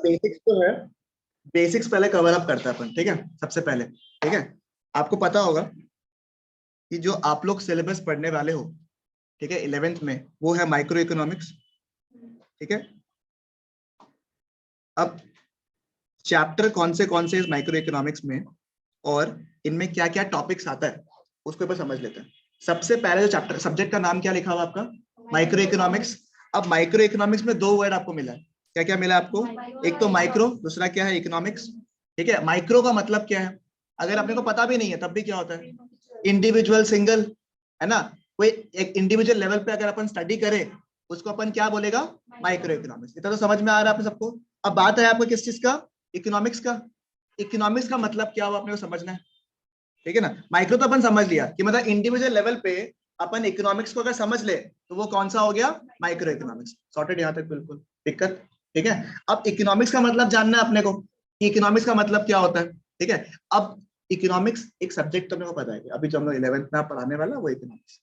Basics तो है, basics पहले कवर अप करते हैं अपन, ठीक है। सबसे पहले ठीक है, आपको पता होगा कि जो आप लोग सिलेबस पढ़ने वाले हो, ठीक है, 11th में, वो है माइक्रो इकोनॉमिक्स, ठीक है। अब चैप्टर कौन से इस माइक्रो इकोनॉमिक्स में और इनमें क्या क्या टॉपिक्स आता है उसको ऊपर समझ लेते हैं। सबसे पहले जो चैप्टर, सब्जेक्ट का नाम क्या लिखा हुआ आपका, माइक्रो इकोनॉमिक्स। अब माइक्रो इकोनॉमिक्स में दो वर्ड आपको मिला है, क्या क्या मिला आपको, एक तो माइक्रो, दूसरा क्या है, इकोनॉमिक्स, ठीक है। माइक्रो का मतलब क्या है, अगर अपने को पता भी नहीं है तब भी क्या होता है, इंडिविजुअल, सिंगल, है ना। कोई एक इंडिविजुअल लेवल पे अगर अपन स्टडी करें उसको अपन क्या बोलेगा, माइक्रो इकोनॉमिक्स। इतना तो समझ में आ रहा है आप सबको। अब बात है आपको किस चीज का, इकोनॉमिक्स का। इकोनॉमिक्स का मतलब क्या हुआ अपने को समझना है, ठीक है ना। माइक्रो तो अपन समझ लिया कि मतलब इंडिविजुअल लेवल पे अपन इकोनॉमिक्स को अगर समझ ले तो वो कौन सा हो गया, माइक्रो इकोनॉमिक्स। सॉर्टेड यहाँ तक, बिल्कुल दिक्कत, ठीक है। अब इकोनॉमिक्स का मतलब जानना है अपने को, इकोनॉमिक्स का मतलब क्या होता है, ठीक है। अब इकोनॉमिक्स एक सब्जेक्ट तो अपने को पता है, अभी जो हम लोग 11th में पढ़ाने वाला वो इकोनॉमिक्स,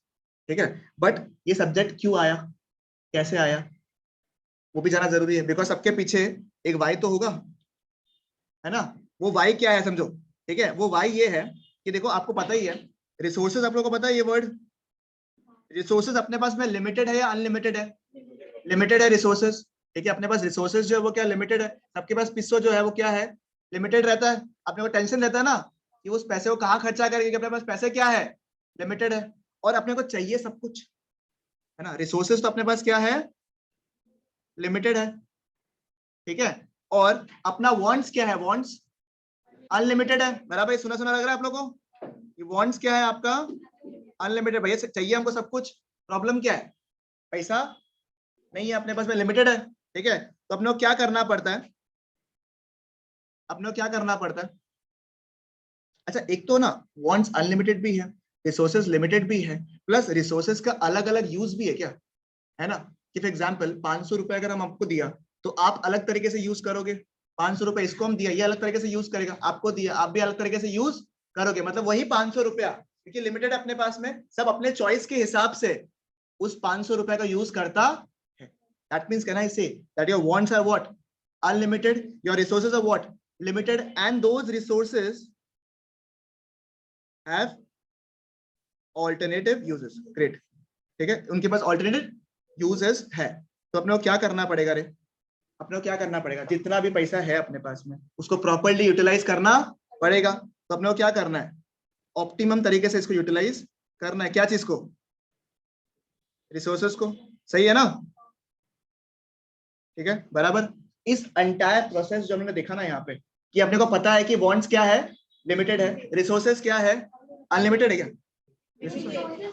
ठीक है। बट ये सब्जेक्ट क्यों आया, कैसे आया, वो भी जाना जरूरी है, बिकॉज सबके पीछे एक वाई तो होगा, है ना। वो वाई क्या है समझो, ठीक है। वो वाई ये है कि देखो आपको पता ही है, रिसोर्सेज आप लोगों को पता है, ये वर्ड रिसोर्सेज अपने पास में लिमिटेड है या अनलिमिटेड है, लिमिटेड है रिसोर्सेज, ठीक है। अपने पास रिसोर्सेज जो है वो क्या, लिमिटेड है। सबके पास पिस्सो जो है वो क्या है, लिमिटेड रहता है। अपने को टेंशन रहता है ना कि उस पैसे को कहाँ खर्चा करेंगे, अपने पास पैसे क्या है, लिमिटेड है। और अपने को चाहिए सब कुछ, है ना। रिसोर्सेज तो अपने पास क्या है, लिमिटेड है, ठीक है। और अपना वांट्स क्या है, वांट्स अनलिमिटेड है। मेरा भाई सुना सुना लग रहा है आप लोगों को, ये वांट्स क्या है आपका, अनलिमिटेड। भैया चाहिए हमको सब कुछ, प्रॉब्लम क्या है, पैसा नहीं है अपने पास में, लिमिटेड है, ठीक है। तो अपने को क्या करना पड़ता है, अपने को क्या करना पड़ता है, अच्छा एक तो ना वांट्स अनलिमिटेड भी है, रिसोर्सेज लिमिटेड भी है, प्लस रिसोर्सेज का अलग अलग यूज भी है क्या, है ना। कि फॉर एग्जाम्पल 500 रुपए अगर हम आपको दिया तो आप अलग तरीके से यूज करोगे, 500 रुपए इसको हम दिया, ये अलग तरीके से यूज करेगा, आपको दिया आप भी अलग तरीके से यूज करोगे, मतलब वही 500 रुपया, क्योंकि लिमिटेड अपने पास में, सब अपने चॉइस के हिसाब से उस 500 रुपए का यूज करता है। That means can I say that your wants are what, unlimited, your resources are what, limited, and those resources have alternative uses, great, ठीक है। उनके पास ऑल्टरनेटिव यूजेस है। तो अपने को क्या करना पड़ेगा रे, अपने को क्या करना पड़ेगा, जितना भी पैसा है अपने पास में उसको प्रॉपर्ली यूटिलाइज करना पड़ेगा। तो अपने को क्या करना है, ऑप्टिमम तरीके से इसको यूटिलाइज करना है, क्या चीज को, रिसोर्सेस को, सही है ना, ठीक है बराबर। इस एंटायर प्रोसेस जो हमने देखा ना यहाँ पे, कि अपने को पता है कि वांट्स क्या है, लिमिटेड है, रिसोर्सेस क्या है, अनलिमिटेड है क्या,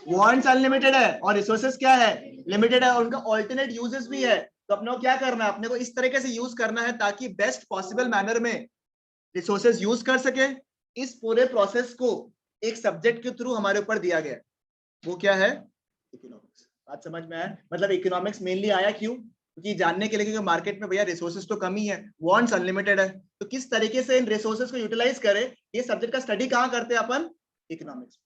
वांट्स अनलिमिटेड है और रिसोर्सेस क्या है, लिमिटेड है, और उनका ऑल्टरनेट यूजेस भी है। तो अपने को क्या करना है, अपने को इस तरीके से यूज करना है ताकि बेस्ट पॉसिबल मैनर में रिसोर्सेज यूज कर सके। इस पूरे प्रोसेस को एक सब्जेक्ट के थ्रू हमारे ऊपर दिया गया है, वो क्या है, इकोनॉमिक्स। बात समझ में आया, मतलब इकोनॉमिक्स मेनली आया क्यों, क्योंकि जानने के लिए, क्योंकि मार्केट में भैया रिसोर्सेज तो कम ही है, वांट्स अनलिमिटेड है, तो किस तरीके से इन रिसोर्सेज को यूटिलाइज करें, ये सब्जेक्ट का स्टडी कहाँ करते हैं अपन, इकोनॉमिक्स।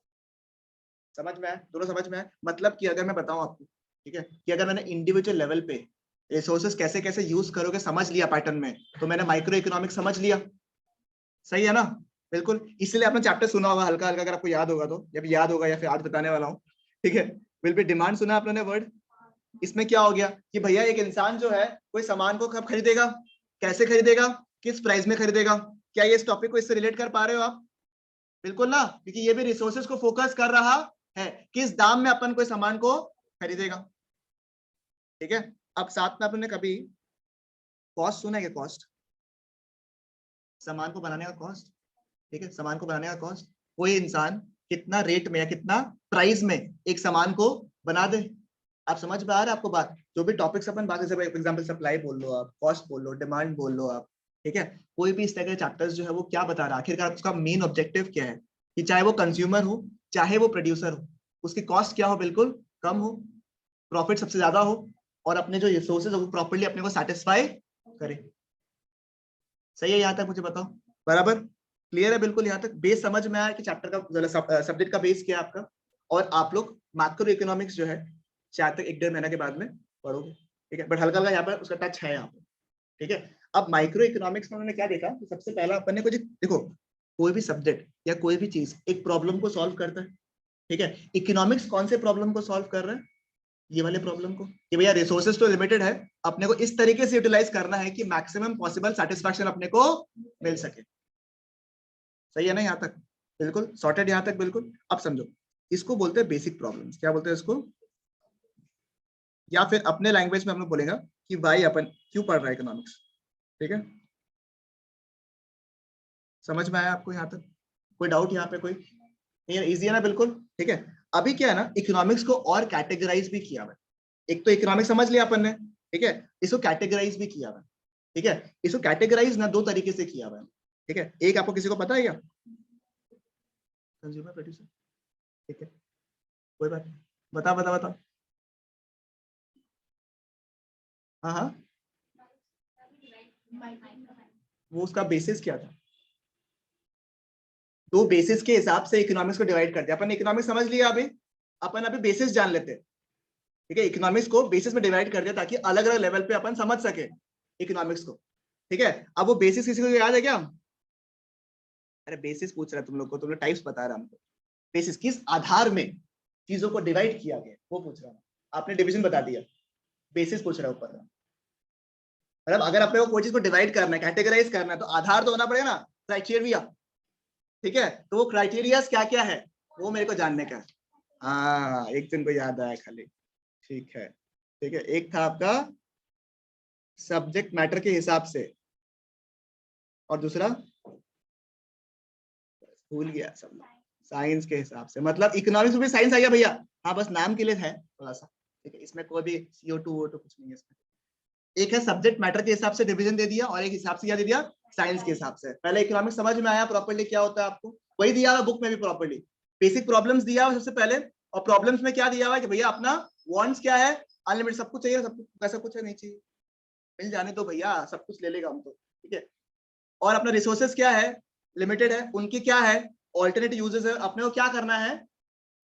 समझ में आया, दोनों समझ में आया। मतलब कि अगर मैं बताऊं आपको, ठीक है, कि अगर मैंने इंडिविजुअल लेवल पे रिसोर्सेज कैसे कैसे यूज करोगे समझ लिया पैटर्न में, तो मैंने माइक्रो इकोनॉमिक्स समझ लिया, सही है ना, बिल्कुल। इसलिए आपने चैप्टर सुना होगा हल्का हल्का, अगर आपको याद होगा तो, जब याद होगा या फिर आज बताने वाला हूँ, ठीक है। विल बी डिमांड सुना आपने वर्ड, इसमें क्या हो गया कि भैया एक इंसान जो है कोई सामान को कब खरीदेगा, कैसे खरीदेगा, किस प्राइस में खरीदेगा। क्या ये इस टॉपिक को इससे रिलेट कर पा रहे हो आप, बिल्कुल ना, क्योंकि ये भी रिसोर्सेज को फोकस कर रहा है, किस दाम में अपन कोई सामान को खरीदेगा, ठीक है। अब साथ में आपने कभी कॉस्ट सुना है क्या, कॉस्ट, सामान को बनाने का कॉस्ट, ठीक है, सामान को बनाने का कॉस्ट, कोई इंसान कितना रेट में या कितना प्राइस में एक सामान को बना दे। आप समझ में आ रहा है आपको बात, जो भी टॉपिक्स अपन बात, जैसे एग्जांपल सप्लाई बोल लो आप, कॉस्ट बोल लो, डिमांड बोल लो आप, ठीक है। कोई भी इस तरह के चैप्टर्स जो है वो क्या बता रहा है, आखिरकार उसका मेन ऑब्जेक्टिव क्या है, कि चाहे वो कंज्यूमर हो चाहे वो प्रोड्यूसर हो, उसकी कॉस्ट क्या हो, बिल्कुल कम हो, प्रॉफिट सबसे ज्यादा हो, और अपने जो रिसोर्सेज है वो प्रॉपर्ली अपने को सेटिस्फाई करे। सही है यहाँ तक, मुझे बताओ, बराबर क्लियर है, बिल्कुल यहाँ तक बेस समझ में आया कि चैप्टर का सब्जेक्ट का बेस क्या है आपका। और आप लोग मैक्रो इकोनॉमिक्स जो है शायद तक 1-1.5 महीना के बाद में पढ़ोगे, ठीक है, बट हल्का हल्का यहाँ पर उसका टच है यहाँ पे, ठीक है। अब माइक्रो इकोनॉमिक्स में उन्होंने क्या देखा, तो सबसे पहला अपन ने कुछ देखो, कोई भी सब्जेक्ट या कोई भी चीज एक प्रॉब्लम को सॉल्व करता है, ठीक है। इकोनॉमिक्स कौन से प्रॉब्लम को सॉल्व कर रहा है, ये वाले प्रॉब्लम को, कि भैया रिसोर्सेज तो लिमिटेड है, अपने को इस तरीके से यूटिलाइज करना है कि मैक्सिमम पॉसिबल सेटिस्फैक्शन अपने को मिल सके। सही है ना यहाँ तक, बिल्कुल सॉर्टेड यहाँ तक, बिल्कुल। अब समझो, इसको बोलते हैं बेसिक प्रॉब्लम्स। क्या बोलते हैं इसको, या फिर अपने लैंग्वेज में हम लोग बोलेगा कि भाई अपन क्यों पढ़ रहा है इकोनॉमिक्स, ठीक है। समझ में आया आपको यहाँ तक, कोई डाउट यहाँ पे, कोई इजी है ना, बिल्कुल ठीक है। अभी क्या है ना, इकोनॉमिक्स को और कैटेगराइज भी किया हुआ है। एक तो इकोनॉमिक्स समझ लिया अपन ने, ठीक है, इसको कैटेगराइज भी किया हुआ है, ठीक है। इसको कैटेगराइज ना दो तरीके से किया हुआ है, ठीक है। एक आपको किसी को पता है क्या, कंज्यूमर प्रोड्यूसर, ठीक है, कोई बात नहीं, बता बता बता। हाँ हाँ, वो उसका बेसिस क्या था, दो बेसिस के हिसाब से इकोनॉमिक्स को डिवाइड कर दिया अपन ने। इकोनॉमिक्स समझ लिया, अभी अपन अभी बेसिस जान लेते हैं, ठीक है। इकोनॉमिक्स को बेसिस में डिवाइड कर दिया ताकि अलग अलग लेवल पे अपन समझ सके इकोनॉमिक्स को, ठीक है। अब वो बेसिस किसी को याद है क्या, अरे बेसिस पूछ रहा है तुम लोग को, तुम लोग टाइप्स बता रहा हमको, बेसिस किस आधार में चीजों को डिवाइड किया गया वो पूछ रहा हूँ। आपने डिवीजन बता दिया, बेसिस पूछ रहा है ऊपर। मतलब अगर अपने को कोई चीज को डिवाइड करना है, कैटेगराइज करना है, तो आधार तो होना पड़ेगा ना, क्राइटेरिया, ठीक है। तो वो क्राइटेरिया क्या क्या है वो मेरे को जानने का है। हाँ, एक दिन को याद आया खाली, ठीक है, ठीक है। एक था आपका सब्जेक्ट मैटर के हिसाब से, और दूसरा भूल गया सब लोग, साइंस के हिसाब से। मतलब इकोनॉमिक्स में भी साइंस आ गया भैया, हाँ बस नाम के लिए है थोड़ा सा, ठीक है। इसमें कोई भी CO2 वो2 कुछ नहीं है इसमें। एक है सब्जेक्ट मैटर के हिसाब से डिवीजन दे दिया, और एक हिसाब से क्या दे दिया, साइंस के हिसाब से। पहले इकोनॉमिक्स समझ में आया प्रॉपर्ली क्या होता है आपको, वही दिया हुआ बुक में भी प्रॉपर्ली, बेसिक प्रॉब्लम्स दिया हुआ सबसे पहले। और प्रॉब्लम्स में क्या दिया हुआ है कि भैया अपना वांट्स क्या है, अनलिमिटेड सब कुछ चाहिए, सब कुछ, ऐसा कुछ नहीं चाहिए, मिल जाने दो भैया, सब कुछ ले लेगा हम तो, ठीक है। और अपना रिसोर्सेज क्या है, लिमिटेड है, उनकी क्या है, ऑल्टरनेटिव यूजेस है, अपने को क्या करना है,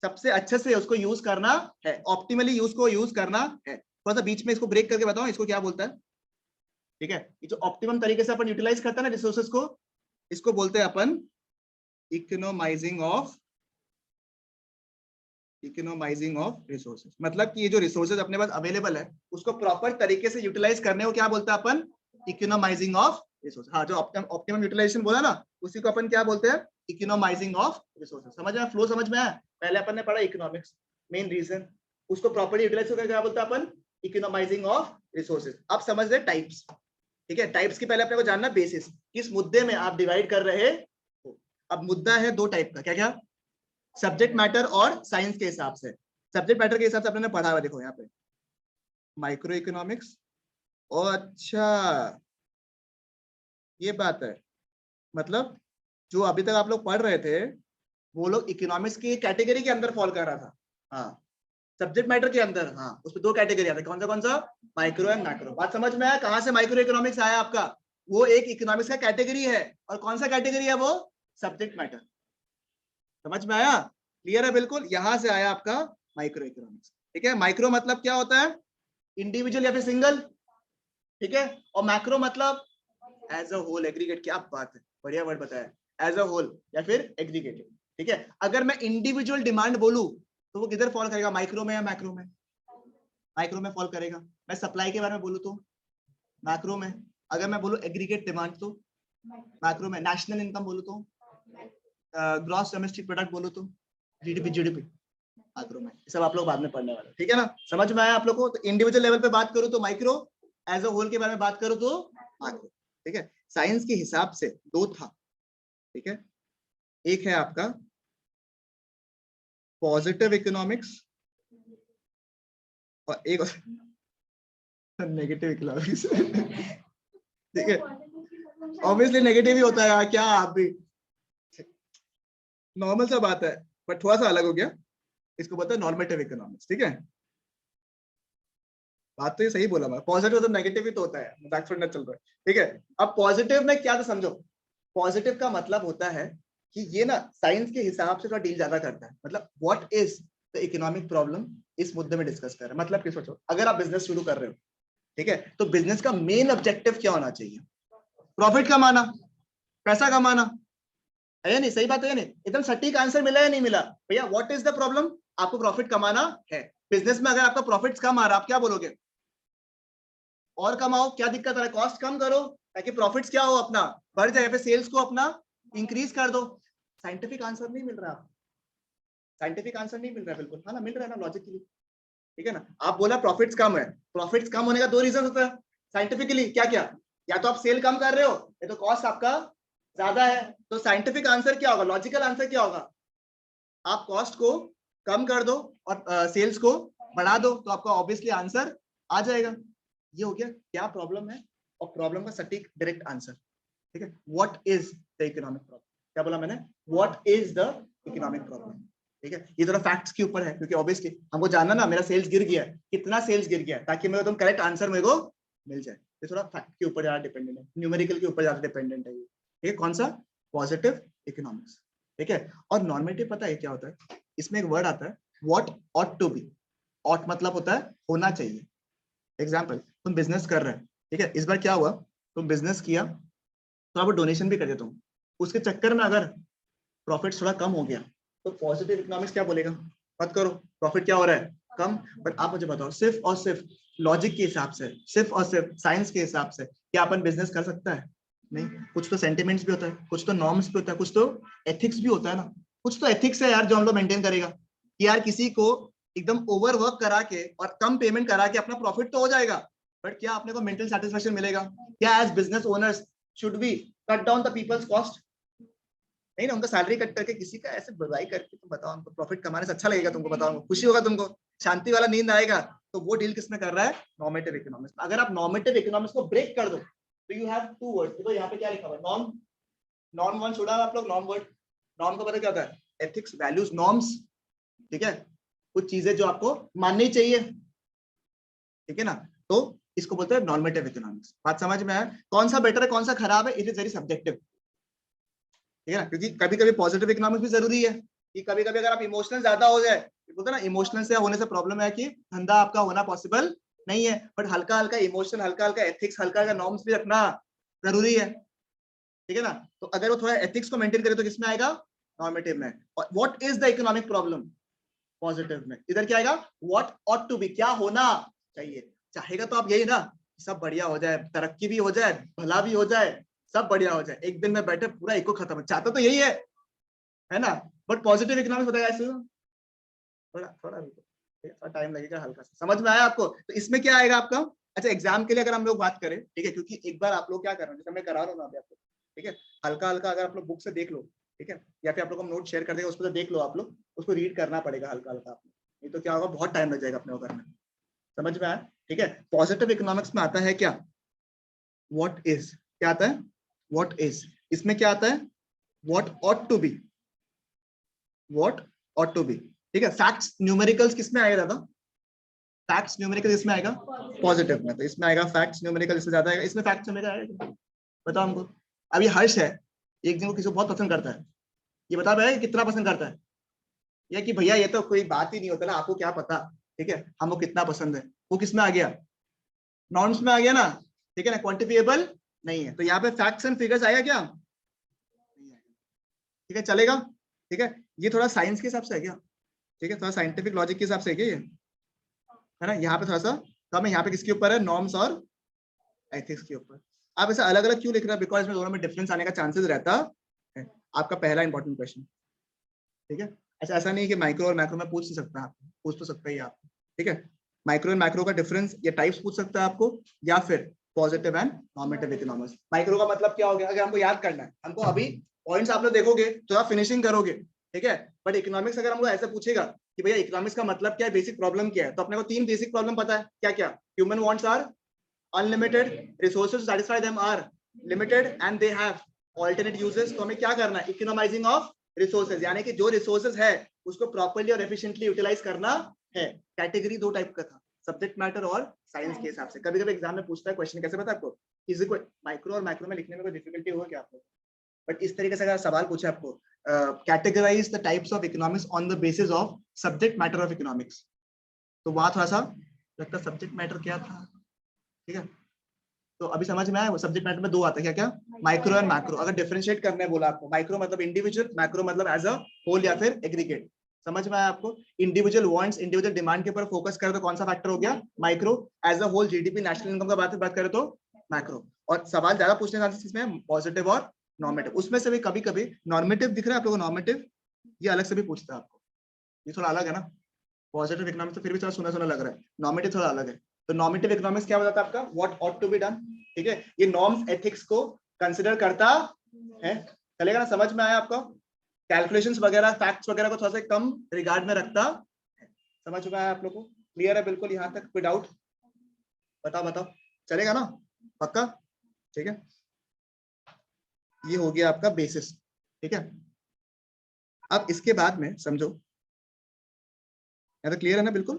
सबसे अच्छे से उसको यूज करना है, ऑप्टिमली यूज करना है। थोड़ा सा बीच में इसको ब्रेक करके बताओ इसको क्या बोलता है, ठीक है। ये जो ऑप्टिमम तरीके से अपन यूटिलाइज करते हैं ना रिसोर्सेज को, इसको बोलते हैं अपन इकोनोमाइजिंग ऑफ रिसोर्सेज। मतलब कि ये जो रिसोर्सेज अपने पास अवेलेबल है उसको प्रॉपर तरीके से यूटिलाइज करने को क्या बोलते हैं अपन, इकोनोमाइजिंग ऑफ रिसोर्स। हाँ, जो ऑप्टिमम यूटिलाइजेशन बोला ना, उसी को अपन क्या बोलते हैं, इकोनोमाइजिंग ऑफ रिसोर्सेज। समझ में, फ्लो समझ में आया। पहले अपन ने पढ़ा इकोनॉमिक्स मेन रीजन, उसको प्रॉपर्ली यूटिलाइज करके क्या बोलते हैं अपन, इकोनोमाइजिंग ऑफ रिसोर्सेज। अब समझ रहे टाइप्स, ठीक है। टाइप्स की पहले अपने को जानना बेसिस, किस मुद्दे में आप डिवाइड कर रहे हो। अब मुद्दा है दो टाइप का, क्या क्या, सब्जेक्ट मैटर और साइंस के हिसाब से। सब्जेक्ट मैटर के हिसाब से अपने पढ़ा हुआ, देखो यहाँ पे माइक्रो इकोनॉमिक्स। अच्छा, ये बात है, मतलब जो अभी तक आप लोग पढ़ रहे थे वो लोग इकोनॉमिक्स की कैटेगरी के अंदर फॉल कर रहा था, हाँ, सब्जेक्ट मैटर के अंदर, हाँ, उसमें दो कैटेगरी आते हैं, कौन सा, माइक्रो एंड मैक्रो। बात समझ में आया, कहां से माइक्रो इकोनॉमिक्स आया आपका, वो एक इकोनॉमिक्स का कैटेगरी है। और कौन सा कैटेगरी है वो, सब्जेक्ट मैटर। समझ में आया, क्लियर है, बिल्कुल। यहां से आया आपका माइक्रो इकोनॉमिक्स, ठीक है। माइक्रो मतलब क्या होता है, इंडिविजुअल या फिर सिंगल, ठीक है। और मैक्रो मतलब एज अ होल, एग्रीगेट। क्या बात है, बढ़िया वर्ड बताया, एज अ होल या फिर एग्रीगेटेड, ठीक है। अगर मैं इंडिविजुअल डिमांड बोलूं तो वो किधर फॉल करेगा, माइक्रो में या मैक्रो में, माइक्रो में फॉल करेगा। मैं सप्लाई के बारे में बोलूं तो मैक्रो में। अगर मैं बोलूं एग्रीगेट डिमांड तो मैक्रो में। नेशनल इनकम बोलूं तो, ग्रॉस डोमेस्टिक प्रोडक्ट बोलूं तो, जीडीपी मैक्रो में। सब आप लोग बाद में पढ़ने वाले, ठीक है ना। समझ में आया आप लोग को। तो इंडिविजुअल लेवल पे बात करूं तो माइक्रो, एज अ होल के बारे में बात करूं तो मैक्रो, ठीक है। साइंस के हिसाब से दो था, ठीक है। एक है आपका पॉजिटिव इकोनॉमिक्स और एक नेगेटिव इकोनॉमिक्स, ठीक है। ऑब्वियसली नेगेटिव ही होता है यार, क्या आप भी, नॉर्मल सा बात है, बट थोड़ा सा अलग हो गया। इसको बोलते हैं नॉर्मेटिव इकोनॉमिक्स, ठीक है। बात तो ये सही बोला मैं, पॉजिटिव तो नेगेटिव ही तो होता है, मजाक थोड़ी ना चल रहा है, ठीक है। अब पॉजिटिव में क्या था समझो, पॉजिटिव का मतलब होता है कि ये ना साइंस के हिसाब से थोड़ा डील ज्यादा करता है। मतलब what is the economic problem, इस मुद्दे में डिस्कस कर रहे हैं। मतलब कि सोचो, अगर आप बिजनेस शुरू कर रहे हो, ठीक है, तो बिजनेस का मेन ऑब्जेक्टिव क्या होना चाहिए, प्रॉफिट कमाना, पैसा कमाना, है या नहीं? सही बात है या नहीं? एकदम सटीक आंसर मिला या नहीं मिला भैया? What is the problem? आपको प्रॉफिट कमाना है। बिजनेस में अगर आपका प्रॉफिट्स कम आ रहा, आप क्या बोलोगे? और कमाओ, क्या दिक्कत है? कॉस्ट कम करो ताकि प्रॉफिट्स क्या हो, अपना बढ़ जाए, फिर सेल्स को अपना इंक्रीज कर दो। साइंटिफिक आंसर नहीं मिल रहा, साइंटिफिक आंसर नहीं मिल रहा बिल्कुल। हाँ ना, मिल रहा है ना लॉजिकली, ठीक है ना? आप बोला प्रॉफिट्स कम है, प्रॉफिट्स कम होने का दो रीजन होता है साइंटिफिकली। क्या क्या? या तो आप सेल कम कर रहे हो, या तो कॉस्ट आपका ज्यादा है। तो साइंटिफिक आंसर क्या होगा, लॉजिकल आंसर क्या होगा? आप कॉस्ट को कम कर दो और सेल्स को बढ़ा दो, तो आपका ऑब्वियसली आंसर आ जाएगा। ये हो गया क्या प्रॉब्लम है, और प्रॉब्लम का सटीक डायरेक्ट आंसर, ठीक है? What is the economic problem? क्या बोला मैंने? What is the economic problem, ठीक है? ये थोड़ा फैक्ट्स के ऊपर है, क्योंकि ऑब्वियसली हमको जानना ना मेरा सेल्स गिर गया है, कितना सेल्स गिर गया है, ताकि मेरे को तुम करेक्ट आंसर मेरे को मिल जाए। ये थोड़ा फैक्ट के ऊपर ज्यादा डिपेंडेंट है, न्यूमेरिकल के ऊपर ज्यादा डिपेंडेंट है ये, ठीक है? कौन सा? पॉजिटिव इकोनॉमिक्स, ठीक है? और नॉर्मेटिव पता है क्या होता है? इसमें एक वर्ड आता है what ought to be. Ought मतलब होता है होना चाहिए। एग्जाम्पल, तुम बिजनेस कर रहे हैं, ठीक है? इस बार क्या हुआ, तुम बिजनेस किया तो आप डोनेशन भी कर देते हो, उसके चक्कर में अगर प्रॉफिट थोड़ा कम हो गया, तो पॉजिटिव इकोनॉमिक्स क्या बोलेगा? मत करो, प्रॉफिट क्या हो रहा है? कम। बट आप मुझे बताओ, सिर्फ और सिर्फ लॉजिक के हिसाब से, सिर्फ और सिर्फ साइंस के हिसाब से क्या अपन बिजनेस कर सकता है? नहीं। कुछ तो सेंटिमेंट्स भी होता है, कुछ तो नॉर्म्स भी होता है, कुछ तो एथिक्स भी होता है ना। कुछ तो एथिक्स है यार जो हम लोग मेंटेन करेगा कि यार किसी को एकदम ओवर वर्क करा के और कम पेमेंट करा के अपना प्रॉफिट तो हो जाएगा, बट क्या अपने को मेंटल सेटिस्फेक्शन मिलेगा? क्या as business owners should be cut down the people's cost? नहीं ना, उनका सैलरी कट करके किसी का ऐसे बुराई करके तुम बताओ, हमको प्रॉफिट कमाने से अच्छा लगेगा तुमको? बताओ, खुशी होगा तुमको, शांति वाला नींद आएगा? तो वो डील किसमें कर रहा है? Normative economics. अगर आप नॉर्मेटिव इकोनॉमिक्स को ब्रेक कर दो, तो यू हैव टू वर्ड्स। देखो यहाँ पे क्या लिखा हुआ है, नॉर्म। नॉर्म वन छोड़ा आप लोग, नॉर्म वर्ड। नॉर्म का पता क्या होता है? एथिक्स, वैल्यूज, नॉर्म्स, ठीक है? कुछ चीजें जो आपको माननी चाहिए, ठीक है ना? तो इसको बोलते हैं नॉर्मेटिव इकोनॉमिक्स। बात समझ में आया? कौन सा बेटर है, कौन सा खराब है, इट इज वेरी सब्जेक्टिव, ठीक है ना? क्योंकि कभी कभी पॉजिटिव इकोनॉमिक्स भी जरूरी है, कि कभी कभी अगर आप इमोशनल ज्यादा हो जाए, बोलते ना इमोशनल से होने से प्रॉब्लम है कि धंधा आपका होना पॉसिबल नहीं है। बट हल्का हल्का इमोशन, हल्का हल्का एथिक्स, हल्का हल्का नॉर्म्स भी रखना जरूरी है, ठीक है ना? तो अगर वो थोड़ा एथिक्स को मेंटेन करे तो किसमें आएगा? नॉर्मेटिव में। और what is the economic problem? Positive में। इधर क्या आएगा? व्हाट ऑट टू बी, क्या होना चाहिए। चाहेगा तो आप यही ना, सब बढ़िया हो जाए, तरक्की भी हो जाए, भला भी हो जाए, सब बढ़िया हो जाए, एक दिन में बैठे पूरा इको खत्म। चाहता तो यही है ना? बट पॉजिटिव इकोनॉमिक्स बताया ऐसे थोड़ा थोड़ा टाइम लगेगा, हल्का सा। समझ में आया आपको? तो इसमें क्या आएगा आपका? अच्छा, एग्जाम के लिए अगर हम लोग बात करें, ठीक है, क्योंकि एक बार आप लोग क्या कर रहे हो, जैसे मैं करा रहा हूँ ना अभी आपको, ठीक है, हल्का हल्का अगर आप लोग बुक से देख लो, ठीक है, या फिर आप लोग हम नोट शेयर कर देंगे, उसको तो देख लो आप लोग, उसको रीड करना पड़ेगा हल्का हल्का आपको, नहीं तो क्या होगा, बहुत टाइम लग जाएगा अपने को करने में। समझ में आया? ठीक है। पॉजिटिव इकोनॉमिक्स में आता है क्या? व्हाट इज, क्या आता है? What is. इसमें क्या आता है? What ought to be, what ought to be, ठीक है। फैक्ट्स न्यूमेरिकल्स किसमें आएगा दादा? फैक्ट्स न्यूमेरिकल इसमें आएगा पॉजिटिव में, तो इसमें आएगा फैक्ट्स न्यूमेरिकल, इसमें ज्यादा आएगा। इसमें फैक्ट्स न्यूमेरिकल आएगा, बताओ हमको। अब ये हर्ष है, एक दिन को किसी को बहुत पसंद करता है, ये बता भाई कितना पसंद करता है? या कि भैया ये तो कोई बात ही नहीं होता ना, आपको क्या पता, ठीक है, हमको कितना पसंद है। वो किसमें आ गया? नॉर्म्स में आ गया ना, ठीक है ना, क्वांटिफिएबल नहीं है। तो यहाँ पे फैक्ट्स एंड फिगर्स आएगा क्या? नहीं आएगा, ठीक है, चलेगा, ठीक है। ये थोड़ा साइंस के हिसाब से है क्या? ठीक है, थोड़ा साइंटिफिक लॉजिक के हिसाब से है क्या ये, है ना? यहाँ पे थोड़ा सा कम है, यहाँ पे किसके ऊपर है? नॉर्म्स और एथिक्स के ऊपर। आप ऐसा अलग अलग क्यों लिख रहे हैं? बिकॉज में दोनों में डिफरेंस आने का चांसेस रहता है। आपका पहला इंपॉर्टेंट क्वेश्चन, ठीक है। अच्छा, ऐसा नहीं कि माइक्रो और मैक्रो में पूछ नहीं सकता, आप पूछ तो सकता ही आप, ठीक है। माइक्रो एंड मैक्रो का डिफरेंस या टाइप्स पूछ सकता है आपको, या फिर positive and normative economics. Micro का मतलब क्या हो गया, अगर हमको याद करना है, हमको अभी पॉइंट्स आप लोग देखोगे तो आप फिनिशिंग करोगे, ठीक है। बट इकोनॉमिक्स अगर हमको ऐसा पूछेगा कि भैया इकोनॉमिक्स का मतलब क्या है, बेसिक प्रॉब्लम क्या है, तो अपने को 3 बेसिक प्रॉब्लम पता है, क्या क्या? Human wants are unlimited, resources to satisfy them are limited, and they have alternate uses. तो हमें क्या करना है? इकोनोमाइजिंग ऑफ रिसोर्सेज, यानी कि जो रिसोर्सेज है उसको प्रॉपर्ली और एफिशिएंटली यूटिलाइज करना है। कैटेगरी 2 टाइप का था, सब्जेक्ट मैटर और साइंस के हिसाब से। कभी कभी एग्जाम में पूछता है क्वेश्चन, कैसे पता आपको? किसी को माइक्रो और मैक्रो में लिखने में कोई डिफिकल्टी होगा क्या आपको? बट इस तरीके से अगर सवाल पूछे आपको, categorise the types of economics on the basis of subject matter of economics, तो वहां थोड़ा सा लगता सब्जेक्ट मैटर क्या था, ठीक है। तो अभी समझ में आया, वो सब्जेक्ट मैटर में 2 आता है, क्या क्या? Micro and macro. अगर डिफरेंशिएट करने बोला आपको, माइक्रो मतलब इंडिविजुअल, मैक्रो मतलब एज अ होल या फिर एग्रीगेट। समझ में आया आपको? इंडिविजुअल वांट्स, इंडिविजुअल डिमांड के ऊपर फोकस करे तो कौन सा फैक्टर हो गया? Micro. As a whole GDP, national income का बात करें तो मैक्रो। और सवाल ज्यादा पूछने का इसमें पॉजिटिव और नॉर्मेटिव। उसमें से भी कभी कभी नॉर्मेटिव दिख रहा है आप लोगों को? नॉर्मेटिव ये अलग से भी पूछता है आपको, ये थोड़ा अलग है ना। पॉजिटिव इकोनॉमिक्स तो फिर भी थोड़ा सुना सुना लग रहा है, नॉर्मेटिव थोड़ा अलग है। तो नॉर्मेटिव इकोनॉमिक्स क्या बताता है आपका? What ought to be done. ठीक है, ये नॉर्म्स एथिक्स को कंसिडर करता है। चलेगा ना? समझ में आया आपको? कैलकुलेशंस वगैरह, फैक्ट्स वगैरह को थोड़ा सा कम रिगार्ड में रखता है। समझ में आया आप लोग को? क्लियर है बिल्कुल यहाँ तक? कोई डाउट? बताओ, चलेगा ना? पक्का? ठीक है, ये हो गया आपका बेसिस। ठीक है, अब इसके बाद में समझो, तो क्लियर है ना? बिल्कुल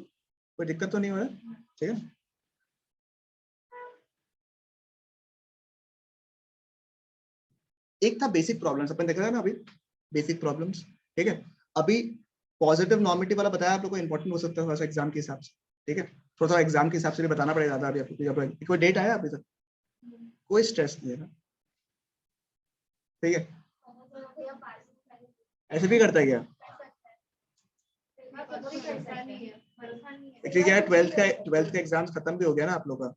कोई दिक्कत तो नहीं हो रहा है? ठीक है, एक था बेसिक प्रॉब्लम्स, अपन देख रहे हैं ना अभी, बेसिक प्रॉब्लम्स। ठीक है, अभी पॉजिटिव नॉर्मेटिव वाला बताया आप लोगों को, इंपॉर्टेंट हो सकता है थोड़ा सा एग्जाम के हिसाब से। ठीक है, थोड़ा सा एग्जाम के हिसाब से भी बताना पड़ेगा ज्यादा। अभी आपको कोई डेट आया अभी तक? कोई स्ट्रेस नहीं है ना? ठीक है, ऐसे भी करता है क्या? एक्चुअली क्या है, ट्वेल्थ का एग्जाम खत्म भी हो गया ना आप लोग का,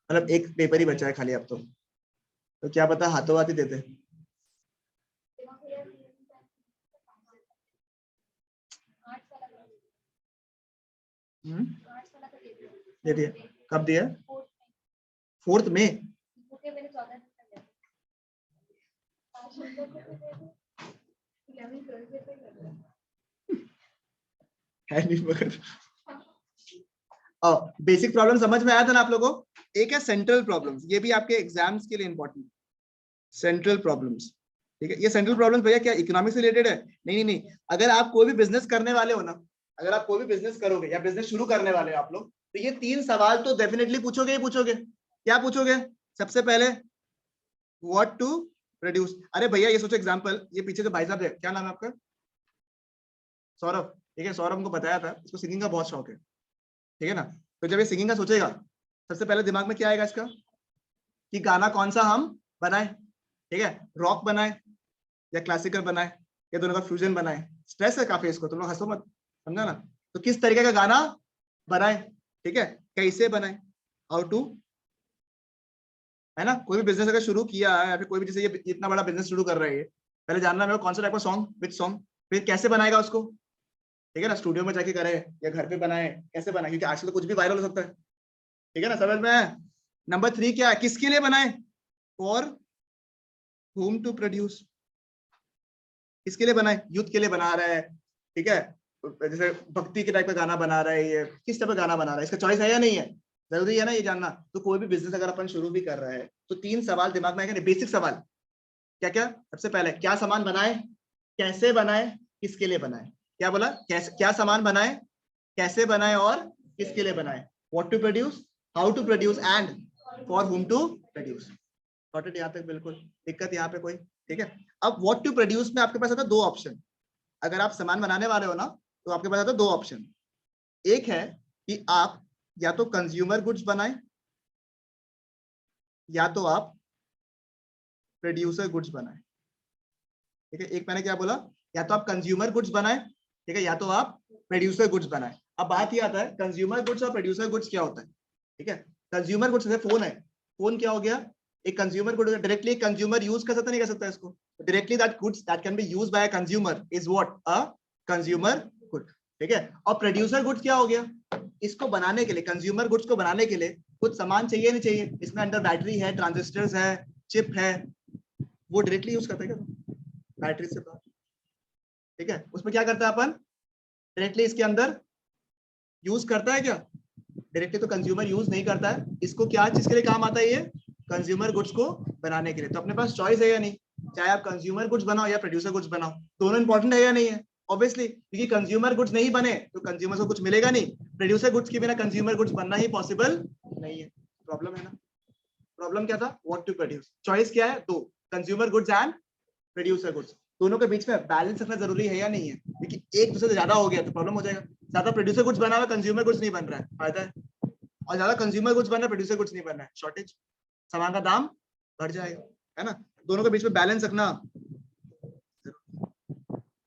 मतलब एक पेपर ही बचा है खाली अब तो क्या पता हाथों हाथ ही देते। दे दिया? कब दिया? 4 मई? है नहीं मगर। बेसिक प्रॉब्लम समझ में आया था ना आप लोगों को? एक है सेंट्रल प्रॉब्लम्स, ये भी आपके एग्जाम्स के लिए इंपॉर्टेंट। सेंट्रल प्रॉब्लम्स, ठीक है, ये सेंट्रल प्रॉब्लम्स भैया क्या इकोनॉमिक्स से रिलेटेड है? नहीं, अगर आप कोई भी बिजनेस करने वाले हो ना, अगर आप कोई भी बिजनेस करोगे या बिजनेस शुरू करने वाले हो आप लोग, तो ये 3 सवाल तो डेफिनेटली पूछोगे ही पूछोगे। क्या पूछोगे? सबसे पहले व्हाट टू प्रोड्यूस। अरे भैया ये सोचो एग्जांपल, ये पीछे जो भाई साहब है, क्या नाम है आपका? सौरभ। ठीक है, सौरभ को बताया था इसको सिंगिंग का बहुत शौक है। ठीक है ना? तो जब ये सिंगिंग का सोचेगा, सबसे पहले दिमाग में क्या आएगा इसका कि गाना कौन सा हम बनाए। ठीक है, रॉक बनाए या क्लासिकल बनाए या दोनों का फ्यूजन बनाए। स्ट्रेस है काफी इसको, तुम लोग हंसो मत, समझा ना? तो किस तरीके का गाना बनाए, ठीक है, कैसे बनाए, हाउ टू, है ना? कोई भी बिजनेस अगर शुरू किया है या फिर कोई भी, जैसे ये इतना बड़ा बिजनेस शुरू कर रही है, पहले जानना मेरे को कौन सा टाइप का सॉन्ग, विच सॉन्ग, फिर कैसे बनाएगा उसको। ठीक है ना? स्टूडियो में जाके करे या घर पे बनाए, कैसे बनाए, क्योंकि आजकल तो कुछ भी वायरल हो सकता है। ठीक है ना? समझ में? नंबर 3 क्या है? किसके लिए बनाए? For whom to produce. किसके लिए बनाए? यूथ के लिए बना रहा है, ठीक है, जैसे भक्ति के टाइप का गाना बना रहा है, ये किस टाइप का गाना बना रहा है, इसका चॉइस है या नहीं है? जरूरी है ना ये जानना। तो कोई भी बिजनेस अगर अपन शुरू भी कर रहा है तो 3 सवाल दिमाग में आएंगे, बेसिक सवाल। क्या क्या? सबसे पहले क्या सामान बनाए, कैसे बनाए, किसके लिए बनाए। क्या बोला? कैसे, क्या सामान बनाए, कैसे बनाए और किसके लिए बनाए। What to produce, how to produce and for whom to produce. Sorted यहाँ तक? बिल्कुल दिक्कत यहाँ पे कोई? ठीक है, अब व्हाट टू प्रोड्यूस में आपके पास आता है 2 ऑप्शन। अगर आप सामान बनाने वाले हो ना, तो आपके पास आता है 2 ऑप्शन। एक है कि आप या तो कंज्यूमर गुड्स बनाए या तो आप प्रोड्यूसर गुड्स बनाए। ठीक है, एक मैंने क्या बोला, या तो आप कंज्यूमर गुड्स बनाए, ठीक है, या तो आप प्रोड्यूसर गुड्स बनाए। अब बात ये आता है कंज्यूमर गुड्स और प्रोड्यूसर गुड्स क्या होता है। ठीक है, कंज्यूमर गुड्स जैसे फोन है, फोन क्या हो गया, एक consumer good, directly consumer use कर सकता नहीं कर सकता इसको, directly that goods that can be used by a consumer is what, a consumer good. ठीक है, और प्रोड्यूसर गुड्स क्या हो गया, इसको बनाने के लिए, कंज्यूमर गुड्स को बनाने के लिए कुछ सामान चाहिए नहीं चाहिए, इसमें अंदर बैटरी है, ट्रांजिस्टर्स है, चिप है, वो डायरेक्टली यूज करता है क्या बैटरी से बाहर। ठीक है, उसमें क्या करता है अपन, डायरेक्टली इसके अंदर यूज करता है क्या, डायरेक्टली तो कंज्यूमर यूज नहीं करता है इसको। क्या चीज के लिए काम आता है ये, कंज्यूमर गुड्स को बनाने के लिए। तो अपने पास चॉइस है या नहीं, चाहे आप कंज्यूमर गुड्स बनाओ या प्रोड्यूसर गुड्स बनाओ, दोनों इंपॉर्टेंट है या नहीं है? ऑब्वियसली, क्योंकि कंज्यूमर गुड्स नहीं बने तो कंज्यूमर को कुछ मिलेगा नहीं, प्रोड्यूसर गुड्स के बिना कंज्यूमर गुड्स बनना ही पॉसिबल नहीं है। प्रॉब्लम है ना? प्रॉब्लम क्या था, व्हाट टू प्रोड्यूस। चॉइस क्या है, 2, consumer goods and producer goods. दोनों के बीच में बैलेंस रखना जरूरी है या नहीं है, क्योंकि एक दूसरे से ज्यादा हो गया तो प्रॉब्लम हो जाएगा। ज्यादा प्रोड्यूसर गुड्स बना हुआ, कंज्यूमर गुड्स नहीं बन रहा है, फायदा है, और ज्यादा कंज्यूमर गुड्स बन रहा है, प्रोड्यूसर गुड्स नहीं बन रहा है, शॉर्टेज, सामान का दाम बढ़ जाएगा। है ना, दोनों के बीच में बैलेंस रखना,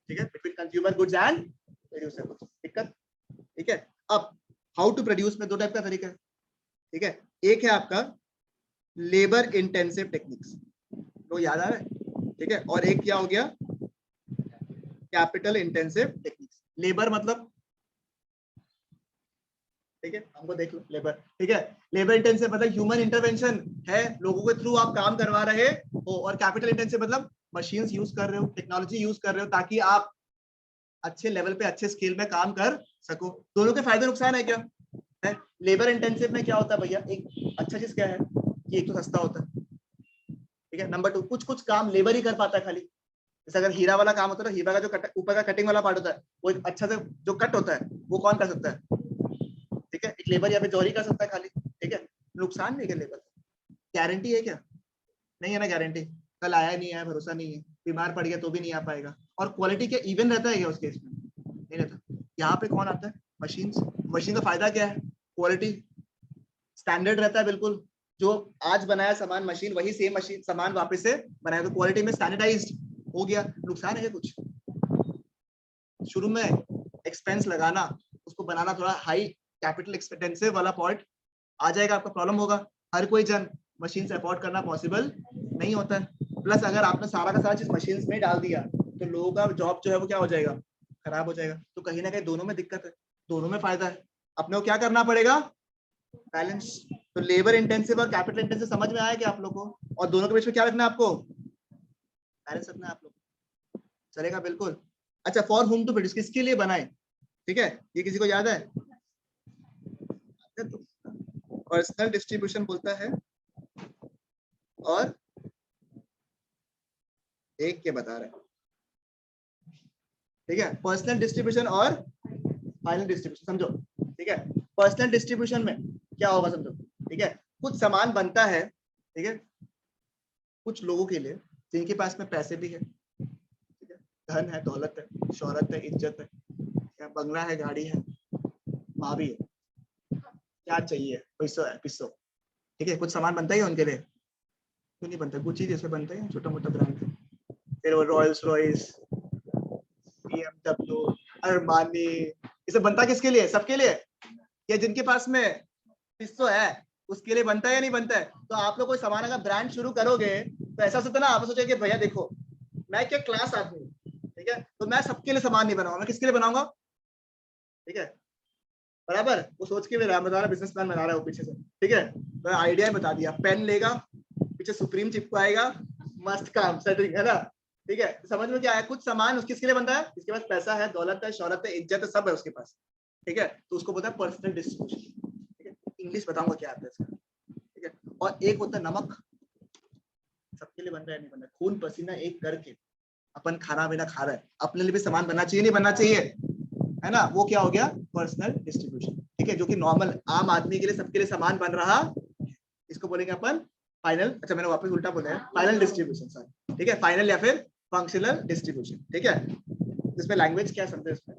ठीक है, between consumer goods and producer goods, दिक्कत, ठीक है। अब हाउ टू प्रोड्यूस में दो टाइप का तरीका है, ठीक है, एक है आपका लेबर इंटेंसिव टेक्निक्स, तो याद आ रहा है, ठीक है, और एक क्या हो गया कैपिटल इंटेंसिव टेक्निक्स। लेबर मतलब, ठीक है, हमको देख लो लेबर, ठीक है, लेबर इंटेंसिव मतलब ह्यूमन इंटरवेंशन है, लोगों के थ्रू आप काम करवा रहे हो, और कैपिटल इंटेंसिव मतलब मशीन्स यूज कर रहे हो, टेक्नोलॉजी यूज कर रहे हो ताकि आप अच्छे लेवल पे अच्छे स्केल में काम कर सको। दोनों के फायदे नुकसान है क्या है। लेबर इंटेंसिव में क्या होता है भैया, एक अच्छा चीज क्या है कि एक तो सस्ता होता है, ठीक है, नंबर 2 कुछ कुछ काम लेबर ही कर पाता है खाली, जैसे अगर हीरा वाला काम होता है तो हीरा का जो ऊपर का कटिंग वाला पार्ट होता है वो अच्छा से जो कट होता है वो कौन कर सकता है, ठीक है, एक लेबर या फिर जौहरी कर सकता है खाली, ठीक है। नुकसान नहीं है लेबर, गारंटी है क्या, नहीं है ना गारंटी, कल आया नहीं आया भरोसा नहीं है, बीमार पड़ गया तो भी नहीं आ पाएगा, और क्वालिटी क्या इवन रहता है क्या उस केस में, नहीं रहता। यहाँ पे कौन आता है, मशीन। मशीन का फायदा क्या है, क्वालिटी स्टैंडर्ड रहता है बिल्कुल, जो आज बनाया सामान मशीन वही सेम मशीन सामान वापस से बनाया, तो क्वालिटी में स्टैंडर्डाइज्ड हो गया। नुकसान है कुछ, शुरू में एक्सपेंस लगाना, उसको बनाना थोड़ा हाई कैपिटल एक्सपेंसिव वाला पॉइंट आ जाएगा, आपका प्रॉब्लम होगा, हर कोई जन मशीन से अफोर्ड करना पॉसिबल नहीं होता है। प्लस अगर आपने सारा का सारा चीज मशीन में डाल दिया तो लोगों का जॉब जो है वो क्या हो जाएगा, खराब हो जाएगा। तो कहीं ना कहीं दोनों में दिक्कत है, दोनों में फायदा है, अपने को क्या करना पड़ेगा, बैलेंस। तो लेबर इंटेंसिव और कैपिटल इंटेंसिव समझ में आया क्या आप लोग को, और दोनों के बीच में क्या रखना है आपको, बैलेंस रखना है आप लोग, चलेगा बिल्कुल। अच्छा, फॉर होम टू प्रोड्यूस किसके लिए बनाए, ठीक है, ये किसी को याद है, पर्सनल डिस्ट्रीब्यूशन बोलता है, और एक के बता रहे हैं, ठीक है, पर्सनल डिस्ट्रीब्यूशन और फाइनल डिस्ट्रीब्यूशन, समझो, ठीक है। पर्सनल डिस्ट्रीब्यूशन में क्या होगा समझो, ठीक है, कुछ सामान बनता है, ठीक है, कुछ लोगों के लिए जिनके पास में पैसे भी है, ठीक है, धन है, दौलत है, शोहरत है, इज्जत है, बंगला है, गाड़ी है, माँ भी है, क्या चाहिए, पैसो है, पिस्सो, ठीक है, कुछ सामान बनता ही है उनके लिए, क्यों नहीं बनता, कुछ ही जैसे बनता है छोटा मोटा ब्रांड, फिर वो रॉयल्स रॉयस, BMW, अरमानी, ये सब बनता किसके लिए, सबके लिए, या जिनके पास में पिस्सो है उसके लिए बनता है या नहीं बनता है। तो आप लोग कोई सामान अगर ब्रांड शुरू करोगे तो ऐसा सोचते ना, आप सोचेंगे भैया देखो मैं क्या क्लास आदमी हूँ, ठीक है, तो मैं सबके लिए सामान नहीं बनाऊंगा, मैं किसके लिए बनाऊंगा, ठीक है, बराबर, वो सोच के बता रहा बिजनेस प्लान बना रहा है वो पीछे से, ठीक है, तो आइडिया बता दिया, पेन लेगा पीछे सुप्रीम चिपकाएगा, मस्त काम सेटिंग है ना, ठीक है, समझ में क्या है, कुछ सामान किसके लिए बनता है, जिसके पास पैसा है, दौलत है, शौहरत है, इज्जत है, सब है उसके पास, ठीक है, तो उसको बोलता है पर्सनल डिस्ट्रीब्यूशन, ठीक है, इंग्लिश बताऊंगा क्या आता है इसका, ठीक है। और एक होता है नमक, सबके लिए बन रहा है नहीं बन रहा, खून पसीना एक करके अपन खाना पीना खा रहा है, अपने लिए भी सामान बनना चाहिए नहीं बनना चाहिए, है ना, वो क्या हो गया पर्सनल डिस्ट्रीब्यूशन, ठीक है, जो कि नॉर्मल आम आदमी के लिए सबके लिए सामान बन रहा, इसको बोलेंगे अपन फाइनल, अच्छा मैंने वापस उल्टा बोला है, फाइनल डिस्ट्रीब्यूशन सर, ठीक है, फाइनल या फिर फंक्शनल डिस्ट्रीब्यूशन, ठीक है। इसमें लैंग्वेज क्या समझे इसमें,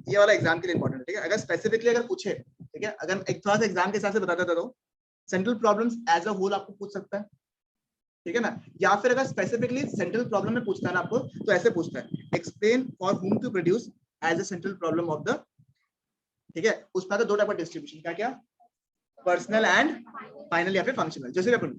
ये वाला एग्जाम के लिए इंपॉर्टेंट है, ठीक है, अगर स्पेसिफिकली अगर पूछे, ठीक है, अगर एक थोड़ा सा एग्जाम के हिसाब से बता देता तो central problems as a whole आपको पूछ सकता है, ठीक है ना, या फिर अगर स्पेसिफिकली सेंट्रल प्रॉब्लम में पूछता है ना आपको तो ऐसे पूछता है, explain for whom to produce as a central problem of the, ठीक है, उसमें तो दो टाइप का डिस्ट्रीब्यूशन, क्या क्या, पर्सनल एंड फाइनल या फिर फंक्शनल। जैसे अपन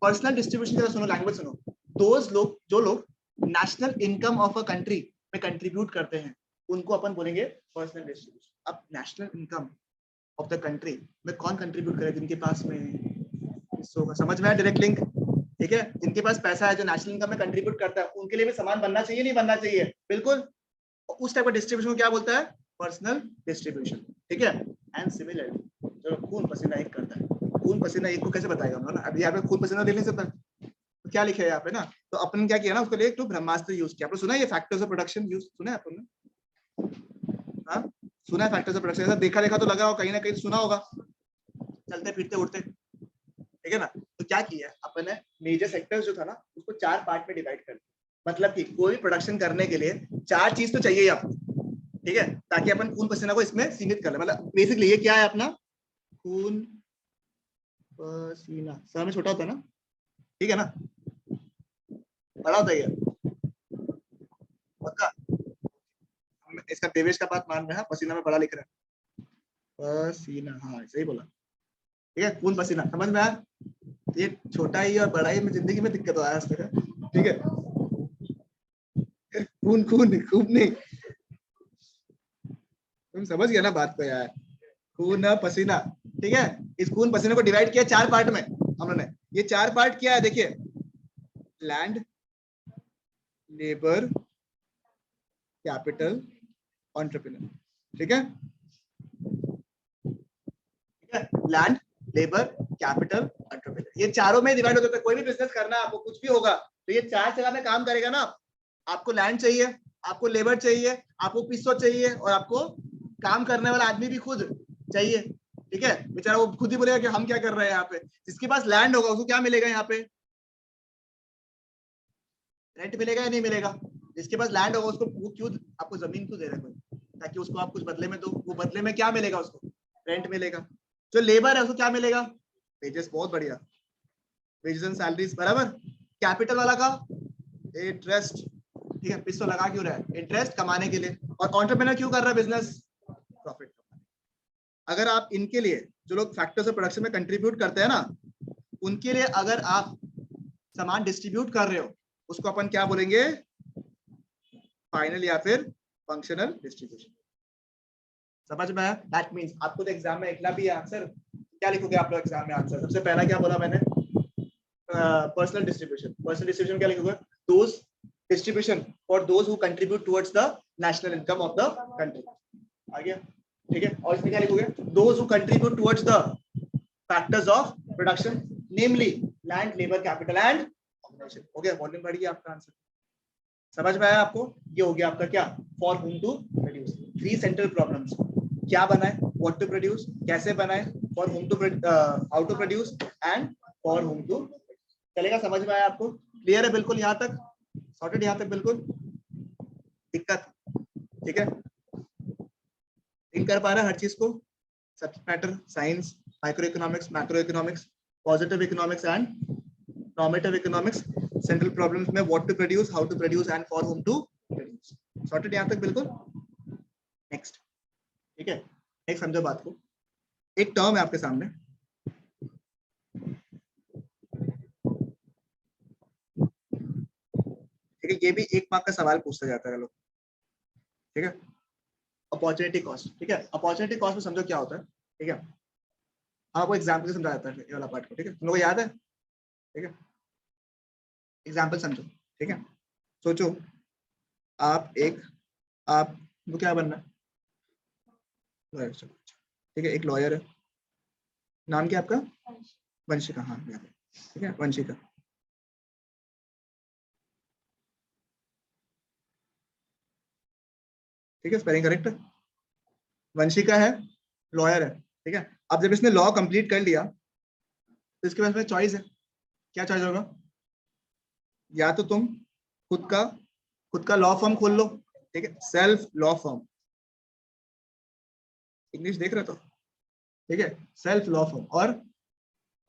पर्सनल डिस्ट्रीब्यूशन का सुनो, लैंग्वेज सुनो, दोज लोग जो लोग national income of a country में कंट्रीब्यूट करते हैं उनको अपन बोलेंगे पर्सनल डिस्ट्रीब्यूशन। अब national income of the country में कौन कंट्रीब्यूट करे, जिनके पास में समझ में आया डायरेक्ट लिंक, ठीक है, जिनके पास पैसा है जो नेशनल इनकम में कंट्रीब्यूट करता है उनके लिए भी सामान बनना चाहिए नहीं बनना चाहिए, बिल्कुल, उस टाइप का डिस्ट्रीब्यूशन को क्या बोलता है, पर्सनल डिस्ट्रीब्यूशन, ठीक है। एंड सिमिलरली जो खून पसीना एक करता है, खून पसीना एक को कैसे बताएगा ना, अभी यहाँ पे खून पसीना देख नहीं सकता, तो क्या लिखा है यहाँ पे ना, तो अपन क्या किया ना, उसके लिए एक तो ब्रह्मास्त्र यूज किया, आपने सुना है ये फैक्टर्स ऑफ प्रोडक्शन यूज सुना है आपने, हाँ सुना है फैक्टर्स ऑफ प्रोडक्शन, ऐसा देखा देखा तो लगा हो कहीं ना कहीं सुना होगा, चलते फिरते उठते, ठीक है ना। तो क्या किया अपन ने, मेजर सेक्टर्स जो था ना उसको 4 पार्ट में डिवाइड कर दिया, मतलब कि कोई प्रोडक्शन करने के लिए 4 चीज तो चाहिए आपको, ठीक है, ताकि अपन खून पसीना को इसमें सीमित कर ले। मतलब बेसिकली ये क्या है अपना, खून पसीना, सर में छोटा होता है ना, ठीक है ना, बड़ा होता है पक्का। इसका देवेश का बात मान रहे हैं, पसीना में बड़ा लिख रहा है, पसीना, हाँ सही बोला, ठीक है, खून पसीना, समझ में आया। ये छोटा ही और बड़ा ही में जिंदगी में दिक्कत आया है, ठीक है, खून खून खून नहीं, तुम समझ गया ना बात को यार, खून पसीना, ठीक है। इस खून पसीने को डिवाइड किया 4 पार्ट में हम लोगों ने। ये 4 पार्ट क्या है देखिए, लैंड, लेबर, कैपिटल, एंटरप्रेन्योर, ठीक है, ठीक है, लैंड, लेबर, कैपिटल, एंटरप्रेन्योर, ये चारों में डिवाइड होते हैं। कोई भी बिजनेस करना है आपको, कुछ भी होगा तो ये 4 जगह में काम करेगा ना। आपको लैंड चाहिए, आपको लेबर चाहिए, आपको पीसो चाहिए, और आपको काम करने वाला आदमी भी खुद चाहिए, ठीक है। बेचारा वो खुद ही बोलेगा कि हम क्या कर रहे हैं यहाँ पे। जिसके पास लैंड होगा उसको क्या मिलेगा यहाँ पे, रेंट मिलेगा या नहीं मिलेगा। जिसके पास लैंड होगा उसको, वो क्यों आपको जमीन क्यों दे रहा है कोई, ताकि उसको आप कुछ बदले में दो। वो बदले में क्या मिलेगा उसको, रेंट मिलेगा। जो लेबर है उसको क्या मिलेगा, वेजेस, बहुत बढ़िया, वेजेस एंड सैलरीज, बराबर। कैपिटल वाला का इंटरेस्ट, ठीक है, पिस्टो लगा क्यों रहा है, इंटरेस्ट कमाने के लिए। और एंटरप्रेन्योर क्यों कर रहा है बिजनेस, प्रॉफिट। अगर आप इनके लिए, जो लोग फैक्टर्स ऑफ प्रोडक्शन में कंट्रीब्यूट करते हैं ना, उनके लिए अगर आप सामान डिस्ट्रीब्यूट कर रहे हो, उसको अपन क्या बोलेंगे, फाइनल या फिर फंक्शनल डिस्ट्रीब्यूशन। समझ में आया। दैट मींस आपको तो एग्जाम में निकला भी है आंसर, क्या लिखोगे आप लोग एग्जाम में आंसर। सबसे पहला क्या बोला मैंने, पर्सनल डिस्ट्रीब्यूशन। पर्सनल डिस्ट्रीब्यूशन क्या लिखोगे, those distribution for those who contribute towards the national income of the country. आ गया, ठीक है। और इसमें क्या लिखोगे, those who contribute towards the factors of production, namely land, labour, capital and organisation. हो गया, वॉल्यूम बढ़ गया आपका आंसर। समझ में आया आपको। ये हो गया आपका क्या, for whom to produce. 3 central problems, क्या बनाए, व्हाट टू प्रोड्यूस, कैसे बनाए, for whom to, how to produce, and for whom to. चलेगा, समझ में आया आपको, क्लियर है बिल्कुल, यहाँ तक सॉर्टेड, यहाँ तक बिल्कुल दिक्कत, ठीक है। इन कर पा रहा है हर चीज को, subject matter, science, micro economics, macro economics, positive economics and normative economics, central problems में what to produce, how to produce and for whom to produce. Sorted यहाँ तक बिल्कुल। नेक्स्ट, ठीक है, नेक्स्ट समझो बात को। एक टर्म है आपके सामने, ठीक है, ये भी 1 मार्क का सवाल पूछा जाता है लोग, ठीक है। अपॉर्चुनिटी कॉस्ट, ठीक है। अपॉर्चुनिटी कॉस्ट में समझो क्या होता है, ठीक है। आपको एग्जाम्पल से समझा जाता है ये वाला पार्ट को, ठीक है, तुम लोग को याद है, ठीक है। एग्जाम्पल समझो, ठीक है। सोचो आप वो क्या बनना है, लॉयर, ठीक है, एक लॉयर है, नाम क्या आपका, वंशिका, हाँ ठीक है, वंशिका, ठीक है, स्पेलिंग करेक्ट है। वंशिका है, लॉयर है, ठीक है। अब जब इसने लॉ कंप्लीट कर लिया तो इसके पास में चॉइस है, क्या चॉइस होगा, या तो तुम खुद का लॉ फर्म खोल लो, ठीक है, सेल्फ लॉ फर्म, इंग्लिश देख रहे तो, ठीक है, सेल्फ लॉ फर्म। और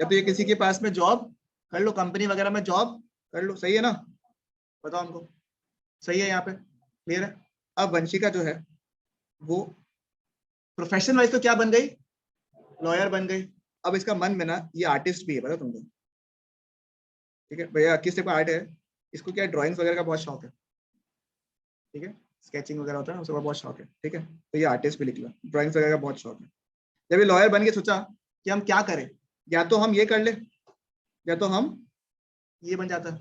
या तो ये किसी के पास में जॉब कर लो, कंपनी वगैरह में जॉब कर लो, सही है ना, बताओ हमको, सही है यहाँ पे, क्लियर है। अब वंशिका जो है वो प्रोफेशन वाइज तो क्या बन गई, लॉयर बन गई। अब इसका मन में ना ये आर्टिस्ट भी है, पता तुमको, ठीक है भैया, किस टाइप का आर्ट है, इसको क्या ड्राइंग्स वगैरह का बहुत शौक है, ठीक है, स्केचिंग वगैरह होता है उसका बहुत शौक है, ठीक है। तो ये आर्टिस्ट भी निकला, ड्राइंग्स वगैरह का बहुत शौक है। जब ये लॉयर बन के सोचा कि हम क्या करें, या तो हम ये कर ले, या तो हम ये बन जाता,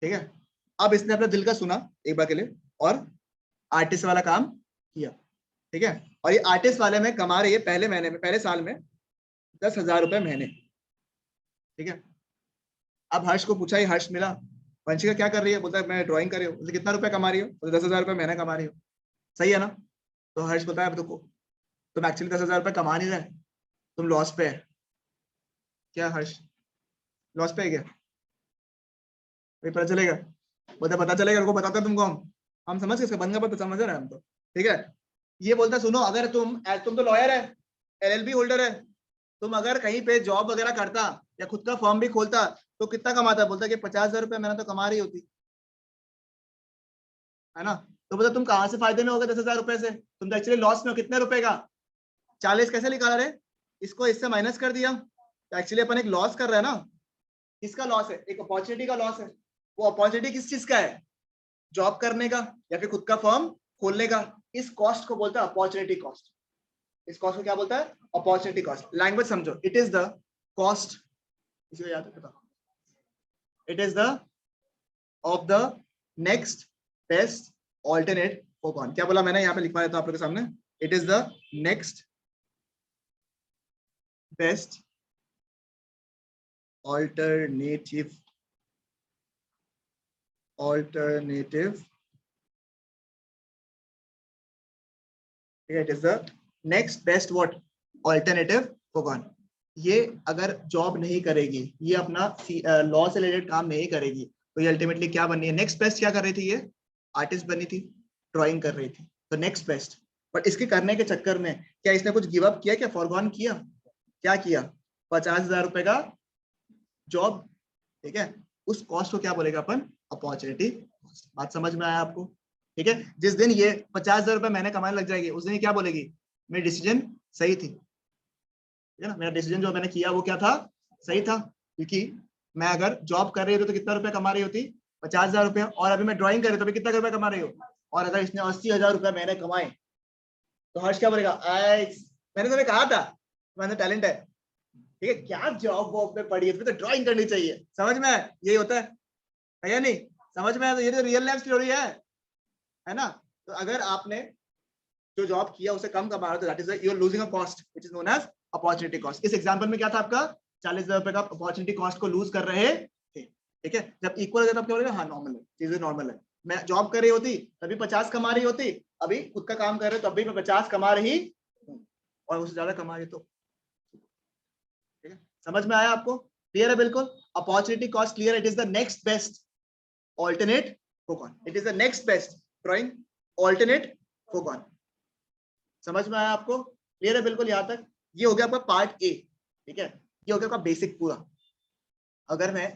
ठीक है। अब इसने अपने दिल का सुना एक बार के लिए, और आर्टिस्ट वाला काम किया, ठीक है। और ये आर्टिस्ट वाले में कमा रही है पहले महीने में, पहले साल में 10,000 रुपए महीने, ठीक है। अब हर्ष को पूछा, ये हर्ष मिला, वंशिका क्या कर रही है, बोलता है मैं ड्राइंग कर रही हूँ, कितना रुपए कमा रही हो, तो 10,000 रुपए महीने कमा रही हो, सही है ना। तो हर्ष बताया, अब देखो तुम एक्चुअली 10,000 रुपए कमा नहीं रहे, तुम लॉस पे है। क्या हर्ष, लॉस पे है क्या, भाई पता चलेगा, बोलता पता चलेगा, उनको बताते तुमको, हम समझ गए, इसका बंद का समझ रहे हैं हम तो, ठीक है। ये बोलता सुनो, अगर तुम तो लॉयर है, LLB होल्डर है, तुम अगर कहीं पे जॉब वगैरह करता या खुद का फर्म भी खोलता तो कितना कमाता, बोलता कि 50,000 रुपए मैंने तो कमा रही होती, है ना। तो मतलब तुम कहाँ से फायदे में हो गए 10,000 रुपए से, तुम तो एक्चुअली लॉस में हो। कितने रुपए का? 40 कैसे निकाला रे? इसको इससे माइनस कर दिया, तो एक्चुअली अपन एक लॉस कर रहे हैं ना। किसका लॉस है? एक अपॉर्चुनिटी का लॉस है। वो अपॉर्चुनिटी किस चीज का है? जॉब करने का या फिर खुद का फर्म खोलने का। इस कॉस्ट को बोलता है अपॉर्चुनिटी कॉस्ट। इस कॉस्ट को क्या बोलता है? Opportunity cost. लैंग्वेज समझो, इट इज द कॉस्ट, इसे याद है, बताओ। It is the of the next best alternate for कौन। क्या बोला मैंने? यहाँ पे लिखवा देता हूं आप लोगों के सामने। It is the next best alternative it is the next best what alternative for कौन। ये अगर जॉब नहीं करेगी, ये अपना लॉ से रिलेटेड काम नहीं करेगी, तो ये अल्टीमेटली क्या बनी है? नेक्स्ट बेस्ट क्या कर रही थी? ये आर्टिस्ट बनी थी, ड्राइंग कर रही थी, तो नेक्स्ट बेस्ट। बट इसके करने के चक्कर में क्या इसने कुछ गिव अप किया? क्या फॉरगॉन किया? क्या किया? 50,000 रुपए का जॉब, ठीक है। उस कॉस्ट को क्या बोलेगा अपन? Opportunity cost. बात समझ में आया आपको? ठीक है। जिस दिन ये 50,000 रुपए मैंने कमाने लग जाएगी, उस दिन ये क्या बोलेगी? मेरी डिसीजन सही थी, ठीक है ना। मेरा डिसीजन जो मैंने किया वो क्या था? सही था। क्योंकि मैं अगर जॉब कर रही होती तो कितना रुपया कमा रही होती? 50,000 रुपया। और अभी मैं ड्राइंग कर रही हूँ तो अभी कितना रुपया कमा रही हूँ? और अगर इसने 80,000 रुपया मैंने कमाए, तो हर्ष क्या बोलेगा? मैंने तुम्हें कहा था मैंने टैलेंट है, ठीक है। क्या जॉब वॉब में पड़ी है, तुम्हें तो ड्राइंग करनी चाहिए। समझ में? यही होता है या नहीं? समझ में? तो ये तो रियल लाइफ स्टोरी है ना। तो अगर आपने जो जॉब किया उसे कम कमा रहे हो, तो that is you are losing a cost which is known as opportunity cost. इस एग्जांपल में क्या था आपका? 40,000 रुपए का अपॉर्चुनिटी कॉस्ट को लूज कर रहे थे, ठीक है। जब इक्वल हो जाए तब क्या बोलेगा? हाँ नॉर्मल है, चीजें नॉर्मल है। मैं जॉब कर रही होती तभी 50 कमा रही होती, अभी खुद का काम कर रहे हो तब भी मैं 50 कमा रही हूँ, और उससे ज्यादा कमा रही, तो ठीक है। समझ में आया आपको? क्लियर है बिल्कुल? Opportunity cost clear? It is the next best alternate forgone. It is the next best drawing alternate forgone. समझ में आया आपको? क्लियर है बिल्कुल यहाँ तक? ये हो गया आपका पार्ट ए, ठीक है। ये हो गया आपका बेसिक पूरा। अगर मैं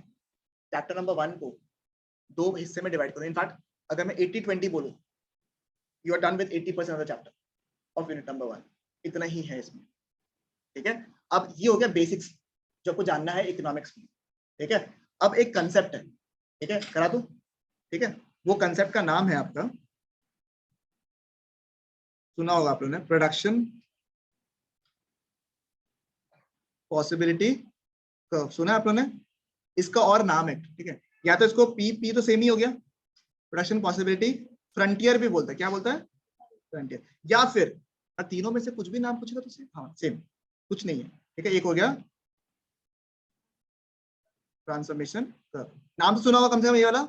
चैप्टर नंबर 1 को दो हिस्से में डिवाइड करूं, इनफैक्ट अगर मैं 80-20 बोलूं, you are done with 80% of the chapter of unit number 1। इतना ही है इसमें, ठीक है। अब ये हो गया बेसिक्स जो आपको जानना है इकोनॉमिक्स में, ठीक है। अब एक कंसेप्ट है, ठीक है, करा दूं, ठीक है। वो कंसेप्ट का नाम है आपका, सुना होगा आप लोगों ने, प्रोडक्शन पॉसिबिलिटी कर्व। सुना है आप लोगों ने? इसका और नाम है, ठीक है। या तो इसको पी तो सेम ही हो गया, प्रोडक्शन पॉसिबिलिटी फ्रंटियर भी बोलता है। क्या बोलता है? फ्रंटियर। या फिर तीनों में से कुछ भी नाम पूछेगा तो सेम, हाँ सेम, कुछ नहीं है, ठीक है। एक हो गया ट्रांसफॉर्मेशन कर्व, नाम तो सुना होगा कम से कम ये वाला,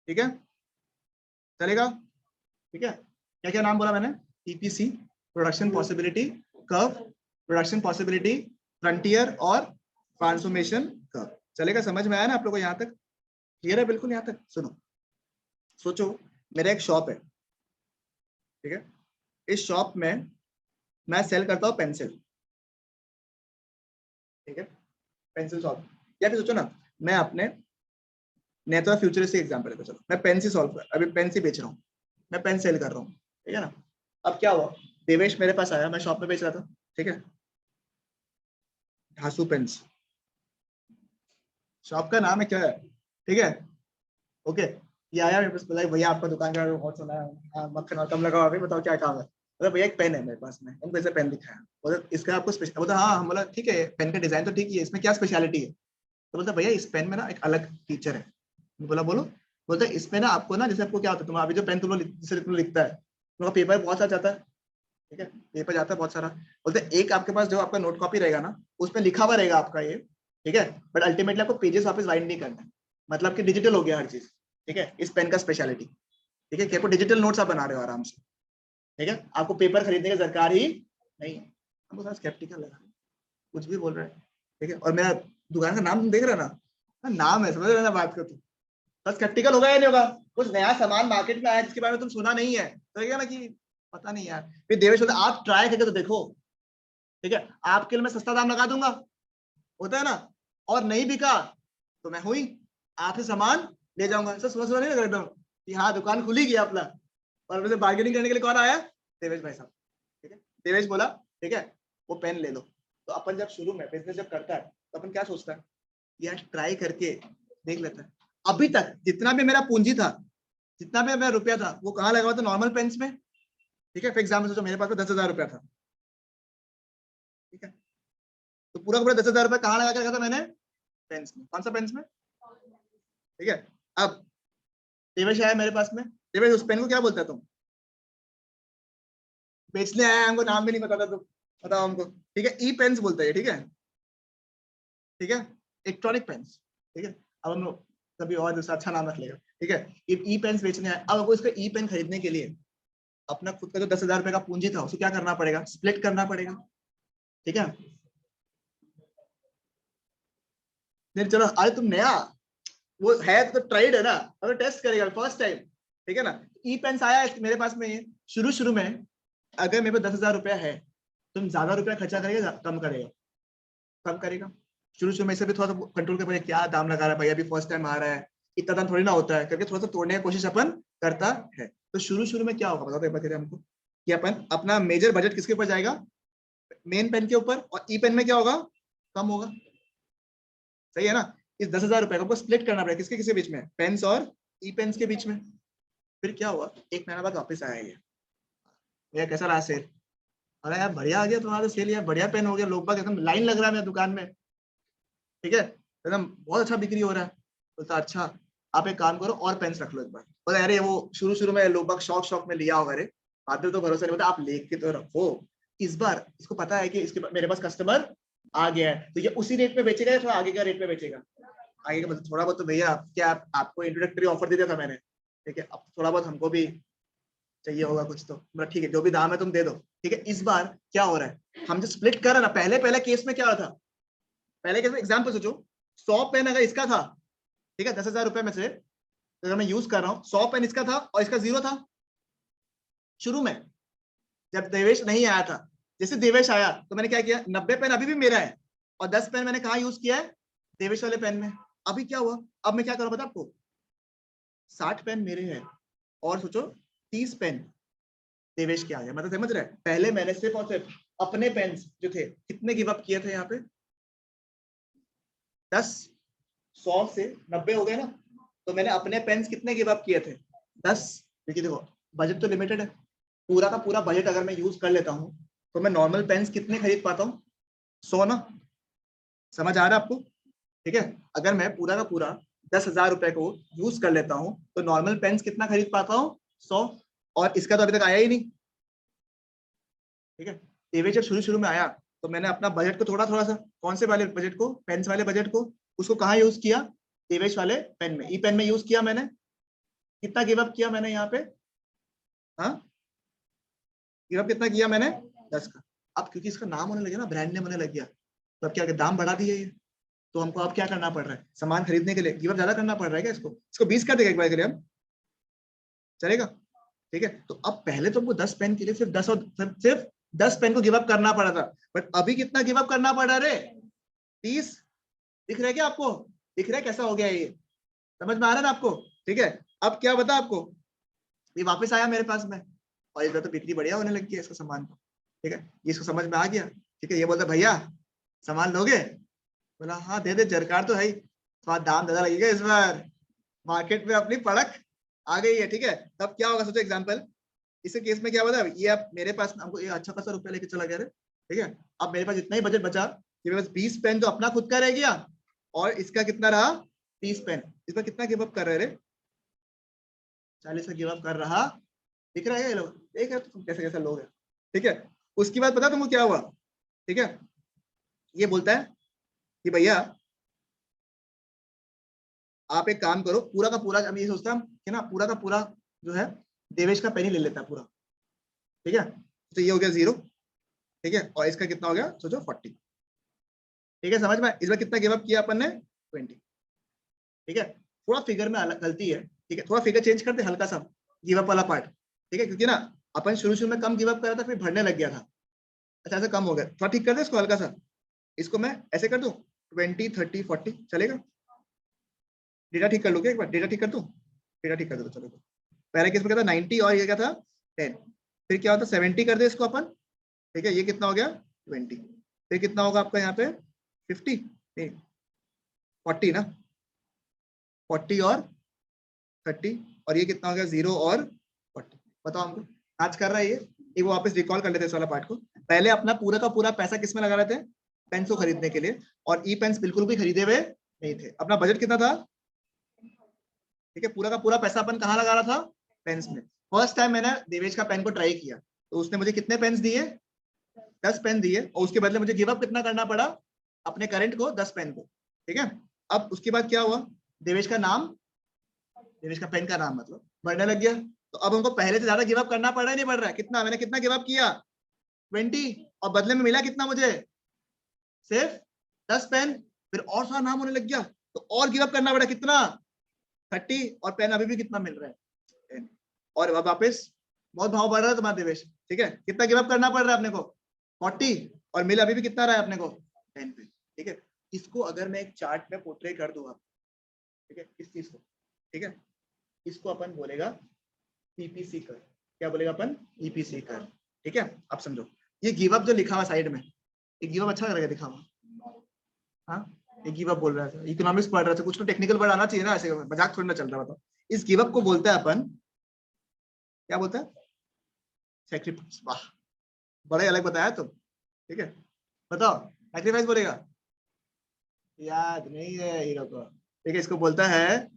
ठीक है, चलेगा, ठीक है। क्या क्या नाम बोला मैंने? TPC, production possibility curve, production possibility frontier, और ट्रांसफॉर्मेशन कर्व। चलेगा? समझ में आया ना आप लोगों को यहाँ तक? क्लियर है बिल्कुल यहाँ तक? सुनो, सोचो मेरा एक शॉप है, ठीक है। इस शॉप में मैं सेल करता हूँ पेंसिल, ठीक है, पेंसिल शॉप। या फिर सोचो ना, मैं अपने नहीं तो फ्यूचरिस्टिक एग्जांपल है, चलो मैं पेन से सॉल्व कर, अभी पेन से बेच रहा हूँ, मैं पेन सेल कर रहा हूँ, ठीक है ना। अब क्या हुआ? देवेश मेरे पास आया, मैं शॉप में बेच रहा था, ठीक है, धासु पेन्स, शॉप का नाम है, क्या है, ठीक है, ओके। ये आया मेरे पास, बोला भैया आपका दुकान का बहुत सुना है, मक्खन और कम लगा, अभी बताओ क्या काम है। बोला भैया एक पेन है मेरे पास में, उनको ऐसे पेन दिखाया, बोला इसका आपको स्पेशल, बोला हाँ, हम बोला ठीक है, पेन का डिजाइन तो ठीक ही है, इसमें क्या स्पेशलिटी है? तो बोलता भैया इस पेन में ना एक अलग फीचर है। बोला बोलो। बोलते इसमें ना आपको ना, जैसे आपको क्या होता है, तुम अभी जो पेन तुम लोग जिससे तुम लिखता है, तुम्हारा पेपर बहुत सारा जाता है, ठीक है, पेपर जाता है बहुत सारा। बोलते एक आपके पास जो आपका नोट कॉपी रहेगा ना, उसमें लिखा हुआ रहेगा आपका ये, ठीक है, बट अल्टीमेटली आपको पेजेस वापस राइट नहीं करना है, मतलब कि डिजिटल हो गया हर चीज, ठीक है। इस पेन का स्पेशलिटी, ठीक है, कि आपको डिजिटल नोट्स आप बना रहे हो आराम से, ठीक है, आपको पेपर खरीदने की दरकार ही नहीं है। हमको थोड़ा स्केप्टिकल लगा, कुछ भी बोल रहे हैं, ठीक है। और मेरा दुकान का नाम तुम देख रहे हो ना, नाम है, समझ रहे ना बात को तुम, तो स्केप्टिकल होगा या नहीं होगा? कुछ नया सामान मार्केट में आया जिसके बारे में तुम सुना नहीं है, तो क्या ना कि पता नहीं यार। फिर देवेश बोलता आप ट्राई करके तो देखो, ठीक है, आपके लिए मैं सस्ता दाम लगा दूंगा, होता है ना, और नहीं बिका तो मैं हुई आपसे सामान ले जाऊंगा। सर सुना सुना नहीं लग रहा एकदम कि हाँ दुकान खुली गया अपना, और मुझे बार्गेनिंग करने के लिए कौन आया? देवेश भाई साहब। ठीक है, देवेश बोला ठीक है वो पेन ले लो। तो अपन जब शुरू में बिजनेस जब करता है तो अपन क्या सोचता है, यार ट्राई करके देख लेता है। अभी तक जितना भी मेरा पूंजी था, जितना भी मेरा रुपया था, वो कहाँ लगा हुआ था? नॉर्मल पेन्स में। ठीक है, फॉर एग्जाम्पल सोचो मेरे पास तो 10,000 रुपया था। ठीक है, तो पूरा का पूरा 10,000 रुपया कहाँ लगा के रखा था मैंने? पेन्स में। कौन सा पेन्स में? ठीक है, अब देवेश आया मेरे पास में। देवेश उस पेन को क्या बोलता है तुम? बेचने आया, हमको नाम भी नहीं पता था, तुम बताओ हमको। ठीक है, ई पेन्स बोलता है। ठीक है, ठीक है, इलेक्ट्रॉनिक पेन्स। ठीक है, अब हम लोग कभी और दूसरा अच्छा नाम रख लेगा। ठीक है, ई पेन्स बेचने आए। अब आपको इसका ई पेन खरीदने के लिए अपना खुद का जो 10,000 रुपए का पूंजी था उसको क्या करना पड़ेगा? स्प्लिट करना पड़ेगा। ठीक है, नहीं चलो, अरे तुम नया, वो है तो ट्राइड है ना, अगर टेस्ट करेगा फर्स्ट टाइम। ठीक है ना, ई पेन्स आया मेरे पास में। शुरू शुरू में अगर मेरे पास 10,000 रुपया है, तुम ज्यादा रुपया खर्चा करेगा कम करेगा? कम करेगा। शुरू शुरू में इसे भी थोड़ा सा कंट्रोल कर पाएगा, क्या दाम लगा रहा है भाई, अभी फर्स्ट टाइम आ रहा है, इतना दाम थोड़ी ना होता है, करके थोड़ा सा तोड़ने की कोशिश अपन करता है। तो शुरू शुरू में क्या होगा बताओ एक बार हमको, कि अपन अपना मेजर बजट किसके ऊपर जाएगा? मेन पेन के ऊपर। और ई पेन में क्या होगा? कम होगा। सही है ना? इस 10,000 रुपए को स्प्लिट करना पड़ेगा किसके किसके बीच में? पेन्स और ई पेन्स के बीच में। फिर क्या हुआ, एक महीना बाद वापस आया ये कैसा रहा सेल? अरे यार बढ़िया आ गया तुम्हारा सेल, यार बढ़िया पेन हो गया, लोग बाग एकदम लाइन लग रहा है मेरी दुकान में। ठीक है, एकदम बहुत अच्छा बिक्री हो रहा है। बोलता अच्छा, आप एक काम करो और पेन्स रख लो एक बार। बोला अरे वो शुरू शुरू में लोग बाग शौक शौक में लिया होगा रे, बाद में तो भरोसा नहीं। बोलता आप लेके तो रखो, इस बार इसको पता है कि इसके मेरे पास कस्टमर आ गया है, तो ये उसी रेट पे बेचेगा या थोड़ा आगे का रेट पे बेचेगा? आगे का मतलब थोड़ा बहुत तो भैया क्या आपको इंट्रोडक्टरी ऑफर दे दिया था मैंने। ठीक है, अब थोड़ा बहुत हमको भी चाहिए होगा कुछ तो, मतलब ठीक है जो भी दाम है तुम दे दो। ठीक है, इस बार क्या हो रहा है, हम जो स्प्लिट कर रहे हैं ना, पहले पहले केस में क्या हो रहा था? पहले केस में एग्जाम्पल सोचो, 100 पेन अगर इसका था, ठीक है 10,000 रुपए में से अगर मैं यूज कर रहा हूँ, 100 पेन इसका था और इसका 0 था शुरू में, जब देवेश नहीं आया था। जैसे देवेश आया तो मैंने क्या किया, 90 पेन अभी भी मेरा है और 10 पेन मैंने कहा यूज किया है? देवेश वाले पेन में। अभी क्या हुआ, अब मैं क्या करूँ बता आपको, 60 पेन मेरे हैं और सोचो 30 पेन देवेश के आ गए। मतलब समझ रहे हैं, पहले मैंने सिर्फ और सिर्फ अपने पेन जो थे कितने गिव अप किए थे यहाँ पे? 10, 100 से 90 हो गए ना, तो मैंने अपने पेन्स कितने गिव अप किए थे? 10। क्योंकि देखो बजट तो लिमिटेड है, पूरा का पूरा बजट अगर मैं यूज कर लेता हूँ तो मैं नॉर्मल पेन्स कितने खरीद पाता हूँ? 100 ना। समझ आ रहा है आपको? ठीक है, अगर मैं पूरा का पूरा 10,000 रुपए को यूज कर लेता हूँ तो नॉर्मल पेन्स कितना खरीद पाता हूँ? 100। और इसका तो अभी तक आया ही नहीं। ठीक है, टीवी जब शुरू शुरू में आया तो मैंने अपना बजट को थोड़ा थोड़ा सा, कौन से वाले बजट को? पेन्स वाले बजट को, उसको कहाँ यूज किया? देवेश वाले पेन में, ई पेन में यूज किया मैंने। कितना गिव अप किया मैंने यहाँ पे? हाँ, गिव अप कितना किया मैंने? 10 का। अब क्योंकि इसका नाम होने लगे ना, ब्रांड नेम होने लग गया, तो अब क्या दाम बढ़ा दिए ये, तो हमको अब क्या करना पड़ रहा है, सामान खरीदने के लिए गिव अप ज्यादा करना पड़ रहा है क्या? इसको 20 कर देगा एक बार के लिए हम, चलेगा? ठीक है, तो अब पहले तो हमको 10 पेन के लिए सिर्फ 10 और सिर्फ 10 पेन को गिव अप करना पड़ा था, बट अभी कितना गिव अप करना पड़ा रे? 30। दिख रहा है क्या आपको? दिख रहा है कैसा हो गया ये? समझ में आ रहा है ना आपको? ठीक है, अब क्या बता आपको, ये वापस आया मेरे पास में और इधर तो बिक्री बढ़िया होने लगी है इसका सामान। ठीक है, ये इसको समझ में आ गया। ठीक है, ये बोलता भैया सामान लोगे? बोला हाँ दे दे, जरकार तो है ही, थोड़ा दाम ज्यादा लगेगा इस बार, मार्केट में अपनी पड़क आ गई है। ठीक है, तब क्या होगा सोचो एग्जाम्पल, इस केस में क्या बता, ये आप मेरे पास हमको ये अच्छा खासा रुपया लेके चला गया रे। ठीक है, अब मेरे पास इतना ही बजट बचा कि मेरे पास 20 पेन तो अपना खुद का रह गया और इसका कितना रहा? 30 पेन। इस पर कितना गिव अप कर रहे रे? 40 का गिव अप कर रहा। दिख रहा है ये लोग, देख रहे तुम कैसे कैसे लोग हैं। ठीक है, उसके बाद पता तुमको क्या हुआ? ठीक है, ये बोलता है कि भैया आप एक काम करो, पूरा का पूरा, अब ये सोचता कि ना पूरा का पूरा जो है देवेश का पेन ही ले लेता है पूरा। ठीक है, तो ये हो गया 0। ठीक है, और इसका कितना हो गया सोचो 40। ठीक है, समझ में? इस बार कितना गिव अप किया अपन ने? 20। ठीक है, थोड़ा फिगर में अलग गलती है। ठीक है, थोड़ा फिगर चेंज करते हल्का सा, गिव अप वाला पार्ट। ठीक है, क्योंकि ना अपन शुरू शुरू में कम गिव अप कर रहा था, फिर बढ़ने लग गया था। अच्छा ऐसे कम हो गया, थोड़ा ठीक कर दे इसको हल्का सा, इसको मैं ऐसे कर दूं 20, 30, 40 चलेगा? डेटा ठीक कर लूँ क्या एक बार? डेटा ठीक कर दूं? डेटा ठीक कर दो चलो। पहले केस में क्या था 90 और ये क्या था 10, फिर क्या होता 70 कर दे इसको अपन, ठीक है, ये कितना हो गया 20, फिर कितना होगा आपका यहाँ पे 50 नहीं 40 ना, 40 और 30, और ये कितना हो गया 0 और 40। बताओ हमको आज कर रहा है ये, एक वो वापस रिकॉल कर लेते हैं इस वाला पार्ट को। पहले अपना पूरा का पूरा पैसा किसमें लगा रहे थे, पेन्स को खरीदने के लिए, और ई पेन्स बिल्कुल भी खरीदे हुए नहीं थे। अपना बजट कितना था, ठीक है, पूरा का पूरा पैसा अपन कहाँ लगा रहा था, पेन्स में। फर्स्ट टाइम मैंने देवेश का पेन को ट्राई किया तो उसने मुझे कितने पेन्स दिए, 10 पेन दिए, और उसके बदले मुझे गिव अप कितना करना पड़ा, अपने करंट को 10 पेन को, ठीक है। अब उसके बाद क्या हुआ, देवेश का नाम, देवेश का पेन का नाम मतलब बढ़ने लग गया, तो अब हमको पहले से ज्यादा गिव अप करना पड़ रहा है नहीं पड़ रहा है, कितना मैंने कितना गिव अप किया 20, और बदले में मिला कितना मुझे, सिर्फ 10 पेन, फिर और सारा नाम होने लग गया तो और गिव अप करना पड़ा कितना 30, और पेन अभी भी कितना मिल रहा है 10, और अब वापस बहुत भाव बढ़ रहा है तुम्हारा देवेश, ठीक है, कितना गिव अप करना पड़ रहा है अपने को 40, और मिल अभी भी कितना रहा है अपने को 10 पे, ठीक है। इसको अगर मैं एक चार्ट में पोर्ट्रे कर दूंगा, ठीक है, इस चीज को, ठीक है, इसको अपन बोलेगा पीपीसी कर, क्या बोलेगा अपन, ईपीसी कर, ठीक है। अब समझो ये गिव अप जो लिखा हुआ साइड में, ये गिव अप अच्छा लग रहा है दिखा हुआ, हाँ, ये गिव अप बोल रहा था, इकोनॉमिक्स पढ़ रहा था, कुछ तो टेक्निकल वर्ड आना चाहिए ना, ऐसे मजाक थोड़ी ना चल रहा। बताओ इस गिव अप को बोलता है अपन, क्या बोलता है, सैक्रिफाइस। वाह, बड़े अलग बताया तुम, ठीक है, बताओ सैक्रिफाइस बोलेगा, याद नहीं है हीरो को, ठीक है, इसको बोलता है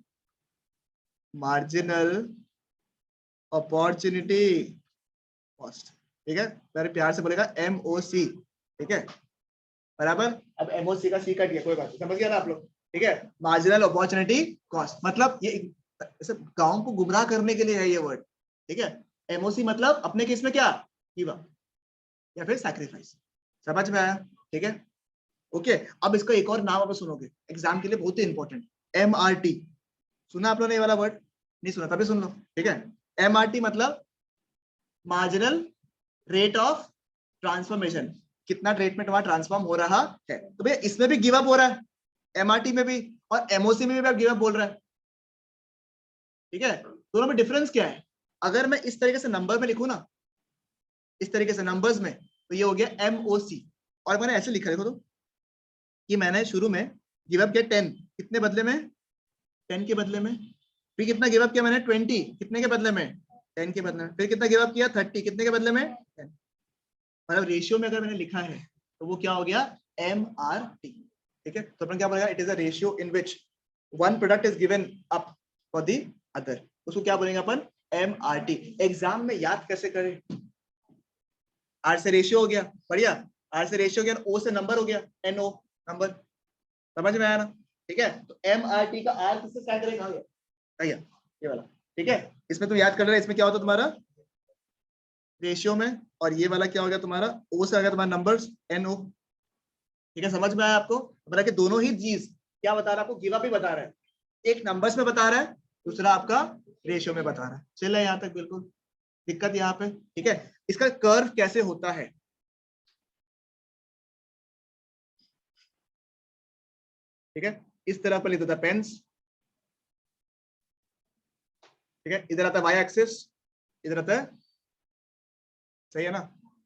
मार्जिनल अपॉर्चुनिटी कॉस्ट, ठीक है, मेरे प्यार से बोलेगा एमओसी, ठीक है, बराबर। अब एमओसी का सी कट गया, कोई बात नहीं, समझ गया ना आप लोग, ठीक है, मार्जिनल अपॉर्चुनिटी कॉस्ट, मतलब ये ऐसे गांव को गुमराह करने के लिए है ये वर्ड, ठीक है। एमओसी मतलब अपने केस में क्या, गिव अप या फिर सैक्रिफाइस, समझ में आया, ठीक है, ओके। अब इसका एक और नाम आप सुनोगे एग्जाम के लिए, बहुत ही इंपॉर्टेंट, एमआरटी, सुना आप लोगों ने ये वाला वर्ड, नहीं सुना तभी सुन लो, ठीक है। एमआरटी मतलब मार्जिनल रेट ऑफ ट्रांसफॉर्मेशन, कितना रेट में तुम्हारा ट्रांसफॉर्म हो रहा है, तो भैया इसमें भी गिव अप हो रहा है, एमआरटी में भी, और एमओसी में भी आप गिव अप बोल रहा है, ठीक है। दोनों में डिफरेंस क्या है, अगर मैं इस तरीके से नंबर में लिखूं ना, इस तरीके से नंबर्स में, तो ये हो गया एमओसी, और मैंने ऐसे लिखा, देखो तो कि मैंने शुरू में गिव अप किया 10, कितने बदले में, 10 के बदले में, फिर कितना गिव अप किया मैंने 20, कितने के बदले में, 10 के बदले में, फिर कितना गिव अप किया 30, कितने के बदले में 10, मतलब रेशियो में अगर मैंने लिखा है तो वो क्या हो गया एमआरटी, ठीक है। तो अपन क्या बोलेगा, it is a ratio in which one product is given up for the other, उसको क्या बोलेंगे अपन, एमआरटी। एग्जाम में याद कैसे करें, आर से रेशियो हो गया, बढ़िया, आर से रेशियो हो गया, ओ से नंबर हो गया, एनओ नंबर, समझ में आया ना, ठीक है। तो एमआरटी का आर किससे स्टार्ट करेगा, भैया ये वाला, ठीक है, इसमें तुम याद कर रहे, इसमें क्या होता है तुम्हारा रेशियो में, और ये वाला क्या हो गया तुम्हारा, ओ से आ गया तुम्हारा नंबर्स, एनओ, ठीक है, समझ में आया आपको, मतलब कि दोनों ही चीज क्या बता रहा है आपको, गिव अप ही बता रहा है, एक नंबर्स में बता रहा है, दूसरा आपका रेशियो में बता रहा है। चल यहाँ तक बिल्कुल दिक्कत यहाँ पे, ठीक है। इसका कर्व कैसे होता है, ठीक है, इस तरह पर लिखा था पेन्स, ठीक है, इधर आता है वाई एक्सिस, इधर आता है, सही है ना,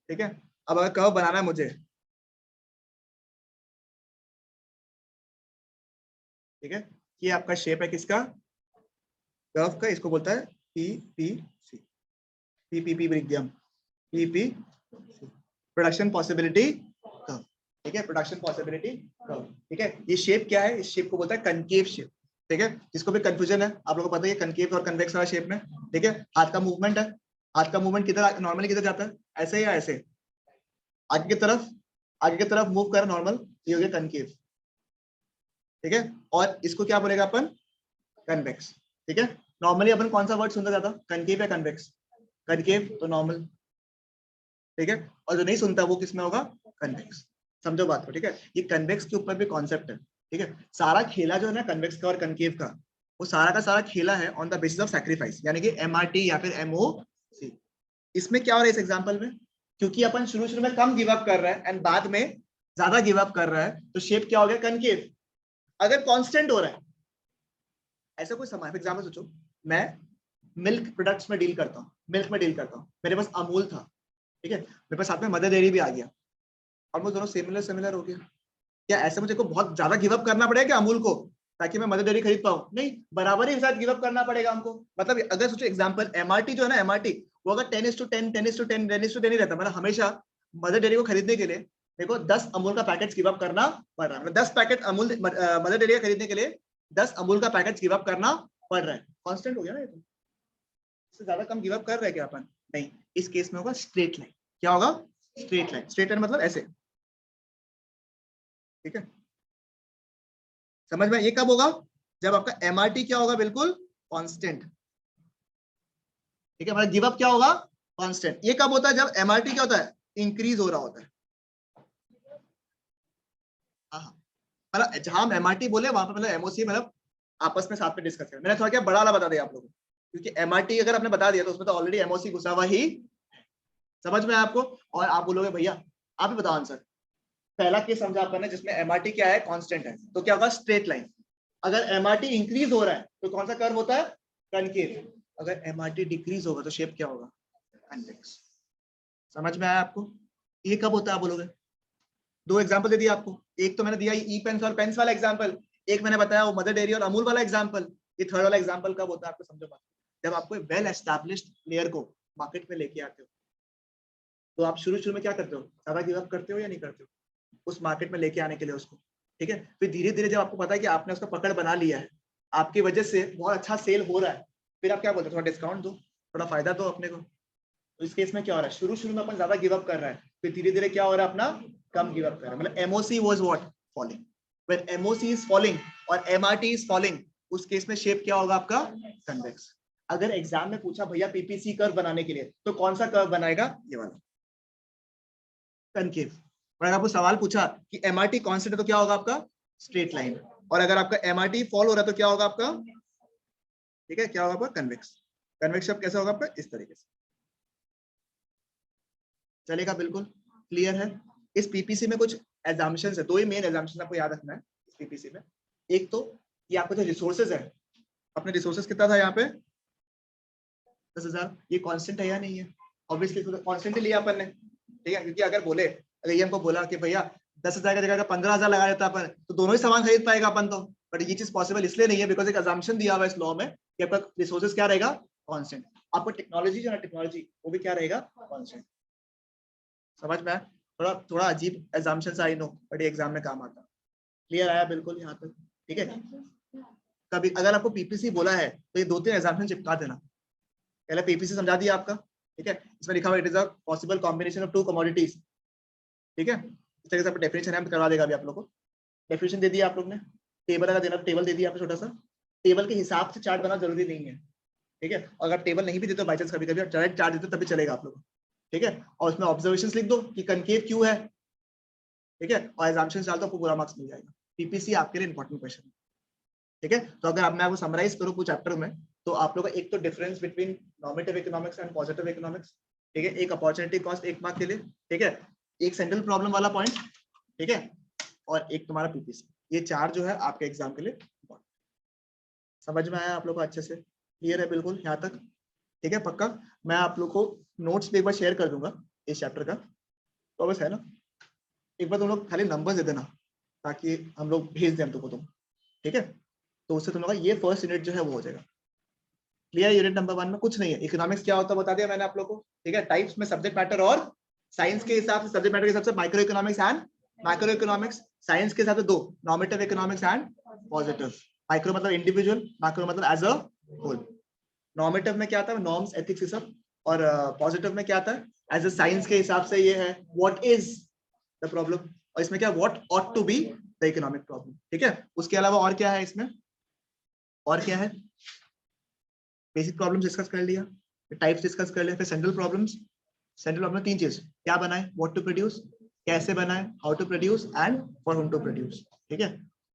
ठीक है। अब अगर कर्व बनाना है मुझे, ठीक है, ये आपका शेप है किसका, कर्व का, इसको बोलता है पीपीसी, पीपीपी ब्रिग्यम, पीपी प्रोडक्शन पॉसिबिलिटी कर्व, ठीक है, प्रोडक्शन पॉसिबिलिटी कर्व, ठीक है। ये शेप क्या है, इस शेप को बोलता है कनकेव शेप, ठीक है, जिसको भी कंफ्यूजन है, आप लोगों को पता है कनकेव और कन्वेक्स वाला शेप में, ठीक है। हाथ का मूवमेंट है, हाथ का मूवमेंट किधर नॉर्मली किधर जाता है, ऐसे या ऐसे, आगे की तरफ, आगे की तरफ मूव कर नॉर्मल, ये हो गया कनकेव, ठीक है। और इसको क्या बोलेगा अपन, कन्वेक्स, ठीक है। नॉर्मली अपन कौन सा वर्ड सुनता जाता, कनकेव या कन्वेक्स, कनकेव तो नॉर्मल, ठीक है, और जो नहीं सुनता वो किसमें होगा, कन्वेक्स, समझो बात को, ठीक है। ये कन्वेक्स के ऊपर भी कॉन्सेप्ट है, ठीक है। सारा खेला जो है ना कन्वेक्स का और कनकेव का, वो सारा का सारा खेला है on the basis of sacrifice, यानी कि एमआरटी या फिर एमओसी। इसमें क्या हो रहा है इस एग्जांपल में, क्योंकि अपन शुरू शुरू में कम गिव अप कर रहा है एंड बाद में ज्यादा गिव अप कर रहा है, तो शेप क्या हो गया कनकेव। अगर कांस्टेंट हो रहा है, ऐसा कोई समान एग्जांपल सोचो, मैं मिल्क प्रोडक्ट्स में डील करता हूँ, मिल्क में डील करता हूँ, मेरे पास अमूल था, ठीक है, मेरे पास साथ में मदर डेयरी भी आ गया, और वो दोनों सिमिलर हो गया। क्या ऐसे मुझे को बहुत ज्यादा गिव अप करना पड़ेगा क्या अमूल को ताकि मैं मदर डेयरी खरीद पाऊँ? नहीं, बराबर ही साथ गिव अप करना पड़ेगा हमको। मतलब अगर सोचो एग्जांपल एमआरटी जो है ना, एमआरटी वो अगर 10:10 10:10 10:10 ही रहता, मतलब हमेशा मदर डेयरी को खरीदने के लिए मेरे को 10 अमूल का पैकेट गिव अप करना पड़ रहा है, 10 पैकेट अमूल मदर डेयरी खरीदने के लिए 10 अमूल का पैकेट गिव अप करना पड़ रहा है। कांस्टेंट हो गया ना ये तो, इससे ज्यादा कम गिव अप कर रहे हैं क्या अपन? नहीं, इस केस में होगा स्ट्रेट लाइन। क्या होगा? Straight line. स्ट्रेट लाइन मतलब ऐसे, ठीक है, समझ में? ये कब होगा? जब आपका एमआरटी क्या होगा? बिल्कुल कांस्टेंट, ठीक है, मतलब गिव अप क्या होगा? कांस्टेंट। ये कब होता है? जब एमआरटी क्या होता है? इंक्रीज हो रहा होता है। मतलब जहां हम एमआरटी बोले वहां पर मतलब एमओसी, मतलब आपस में साथ में डिस्कस करें। मैंने थोड़ा क्या बड़ा वाला बता दिया आप लोगों को, क्योंकि एमआरटी अगर आपने बता दिया तो उसमें तो ऑलरेडी एमओसी घुसा हुआ ही। समझ में आपको? और आप बोलोगे भैया आप ही बताओ आंसर। पहला केस समझा आपने जिसमें एमआरटी क्या है? कांस्टेंट है, तो क्या होगा? Straight line. अगर एमआरटी इंक्रीज हो रहा है तो कौन सा कर्व होता है? कनकेव। अगर एमआरटी डिक्रीज होगा तो शेप क्या होगा? कन्वेक्स। समझ में आया आपको? ये कब होता है बोलोगे? दो एग्जांपल दे दिया आपको, एक तो मैंने दिया ई पेन्स और पेन्स वाला एग्जांपल, एक मैंने बताया वो मदर डेयरी और अमूल वाला एग्जांपल। ये थर्ड वाला एग्जांपल कब होता है आपको समझो बात? जब आपको वेल एस्टैब्लिश्ड प्लेयर को मार्केट में लेके आते हो, तो आप शुरू में क्या करते हो? ज्यादा गिव अप करते हो या नहीं करते हो उस मार्केट में लेके आने के लिए उसको? ठीक है, फिर धीरे धीरे जब आपको पता है कि आपने उसका पकड़ बना लिया है, आपकी वजह से बहुत अच्छा सेल हो रहा है, फिर आप क्या बोलते हो? थोड़ा डिस्काउंट दो, थोड़ा फायदा दो अपने को। तो इस केस में क्या हो रहा है? शुरू में अपन ज्यादा गिव अप कर रहा है, फिर धीरे धीरे क्या हो रहा है? अपना कम गिव अप कर रहा है। मतलब MOC was what? Falling. When MOC is falling और एमआरटी इज फॉलिंग, उस केस में शेप क्या होगा आपका? कन्वेक्स। अगर एग्जाम में पूछा भैया पीपीसी कर्व बनाने के लिए, तो कौन सा कर्व बनाएगा? ये वाला, कनकेव। और अगर आपको सवाल पूछा कि एमआरटी कांस्टेंट है तो क्या होगा आपका? Straight line. और अगर आपका एमआरटी फॉल हो रहा है तो क्या होगा आपका? ठीक है, क्या होगा आपका? कन्वेक्स। कन्वेक्स शेप कैसा होगा आपका? इस तरीके से चलेगा। बिल्कुल क्लियर है? इस पीपीसी में कुछ एजम्पशंस है, दो ही मेन एजम्पशन आपको याद रखना है इस पीपीसी में। एक तो ये आपको जो रिसोर्सेज है, अपने रिसोर्सेज कितना था यहाँ पे? 10,000। ये कांस्टेंट है या नहीं है? ऑब्वियसली कांस्टेंट लिया अपन ने, ठीक है, क्योंकि अगर बोले, अगर ये हमको बोला कि भैया 10,000 की जगह 15,000 लगा देता अपन, तो दोनों ही सामान खरीद पाएगा अपन तो। बट ये चीज पॉसिबल इसलिए नहीं है बिकॉज एक अजम्पशन दिया हुआ है इस लॉ में कि आपका रिसोर्सेज क्या रहेगा? कांस्टेंट। आपको टेक्नोलॉजी जो है, टेक्नोलॉजी वो भी क्या रहेगा? कांस्टेंट। समझ में आया? थोड़ा थोड़ा अजीब एजम्पशंस आई नो, बट ये एग्जाम में काम आता है। क्लियर आया बिल्कुल यहाँ तक? ठीक है, कभी अगर आपको पीपीसी बोला है तो ये 2-3 एग्जाम्पशन चिपका देना। पहले पीपीसी समझा दिया आपका, ठीक है, इसमें लिखा हुआ it is a possible combination of to commodities, ठीक है, इस तरह से आप डेफिनेशन है करवा देगा अभी आप लोग को। डेफिनेशन दे दिया आप लोग ने, टेबल अगर देना टेबल दे दिया आपको छोटा सा, टेबल के हिसाब से चार्ट बनाना जरूरी नहीं है, ठीक है, अगर टेबल नहीं भी देते बाई चांस कभी कभी डायरेक्ट चार्ट देते तभी चलेगा आप लोग, ठीक है, और उसमें ऑब्जर्वेशंस लिख दो कि कनकेव क्यों है, ठीक है, और एग्जाम्पशंस डाल दो, आपको पूरा मार्क्स मिल जाएगा। पीपीसी आपके लिए इंपॉर्टेंट क्वेश्चन है, ठीक है। तो अगर मैं आपको समराइज करूं कुछ चैप्टर में, तो आप लोग का एक तो difference between normative economics and positive economics, ठीक है, एक अपॉर्चुनिटी कॉस्ट 1 मार्क के लिए, ठीक है, एक सेंट्रल प्रॉब्लम वाला पॉइंट, ठीक है, और एक तुम्हारा पीपीसी। ये चार जो है आपके एग्जाम के लिए समझ में आया आप लोग को? अच्छे से क्लियर है बिल्कुल यहाँ तक? ठीक है, पक्का। मैं आप लोग को नोट्स भी एक बार शेयर कर दूंगा इस चैप्टर का, तो बस है ना, एक बार तुम लोग खाली नंबर दे देना ताकि हम लोग भेज दें तुमको, तुम ठीक है, तो उससे तुम लोग का ये फर्स्ट यूनिट जो है वो हो जाएगा क्लियर। यूनिट नंबर 1 में कुछ नहीं है, इकोनॉमिक्स क्या होता है बता दिया मैंने आप लोग को, ठीक है, टाइप्स में सब्जेक्ट मैटर, और साइंस के हिसाब से सब्जेक्ट मैटर के हिसाब से micro economics and micro economics, science के हिसाब से दो, normative economics and positive. Micro मतलब इंडिविजुअल, मैक्रो मतलब एज अ होल। नॉर्मेटिव में क्या आता है? नॉर्म्स, एथिक्स ये सब, और पॉजिटिव में क्या आता है? एज अ साइंस के हिसाब से ये है व्हाट इज द प्रॉब्लम, और इसमें क्या? What ought to be the economic problem, ठीक है। उसके अलावा और क्या है इसमें? और क्या है? बेसिक प्रॉब्लम्स डिस्कस कर लिया, फिर टाइप्स डिस्कस कर लिया, फिर सेंट्रल प्रॉब्लम्स। सेंट्रल प्रॉब्लम 3 चीज, क्या बनाए, व्हाट टू प्रोड्यूस, कैसे बनाए, how to produce, and for whom to produce, ठीक है।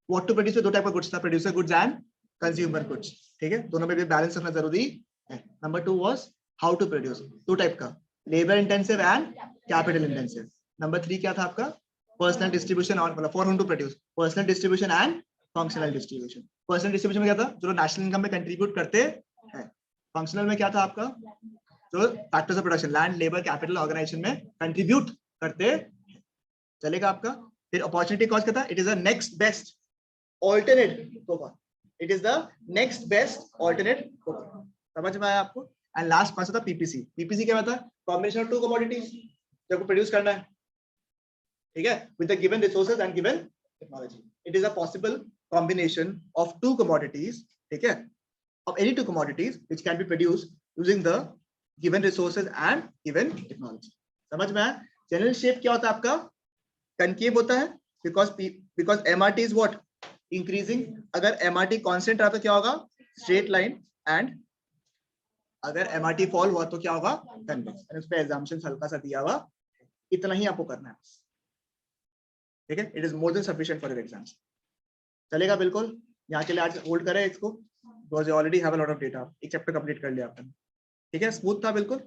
व्हाट टू प्रोड्यूस में 2 टाइप का गुड्स था, producer goods and consumer goods, ठीक है, दोनों में भी बैलेंस रखना जरूरी है। Number 2 was how to produce, 2 type का, labour intensive and capital intensive. Number 3 क्या था आपका? पर्सनल डिस्ट्रीब्यूशन और मतलब for whom to produce, personal distribution and functional distribution. Personal distribution में क्या था? जो नेशनल इनकम में कंट्रीब्यूट करते हैं, फंक्शनल में क्या था आपका, जो factors of production, land, labour, capital, organisation में कंट्रीब्यूट करते, चलेगा आपका। फिर अपॉर्चुनिटी कॉस्ट क्या था, it is the next best alternate coupon, it is the next best alternate coupon, समझ में आया आपको। एंड लास्ट कौन सा था, पीपीसी। पीपीसी क्या था, कॉम्बिनेशन ऑफ टू कमोडिटीज जब प्रोड्यूस करना है, ठीक है, with the given resources and given technology. It is a possible combination of to commodities, ठीक है, of any two commodities which can be produced using the given resources and given technology। समझ में आया। General shape क्या होता है आपका, concave होता है, because MRT is what, increasing। अगर MRT कांस्टेंट रहा तो क्या होगा, स्ट्रेट लाइन, एंड अगर MRT फॉल हुआ तो क्या होगा, कन्वेक्स। उस पे एग्जाम्पशन हल्का सा दिया हुआ, इतना ही आपको करना है, ठीक है। It is more than sufficient for your exams, चलेगा बिल्कुल। यहाँ के लिए आज होल्ड करें इसको, because you already have a lot of data, एक चैप्टर कंप्लीट कर लिया आपने, ठीक है, स्मूथ था बिल्कुल।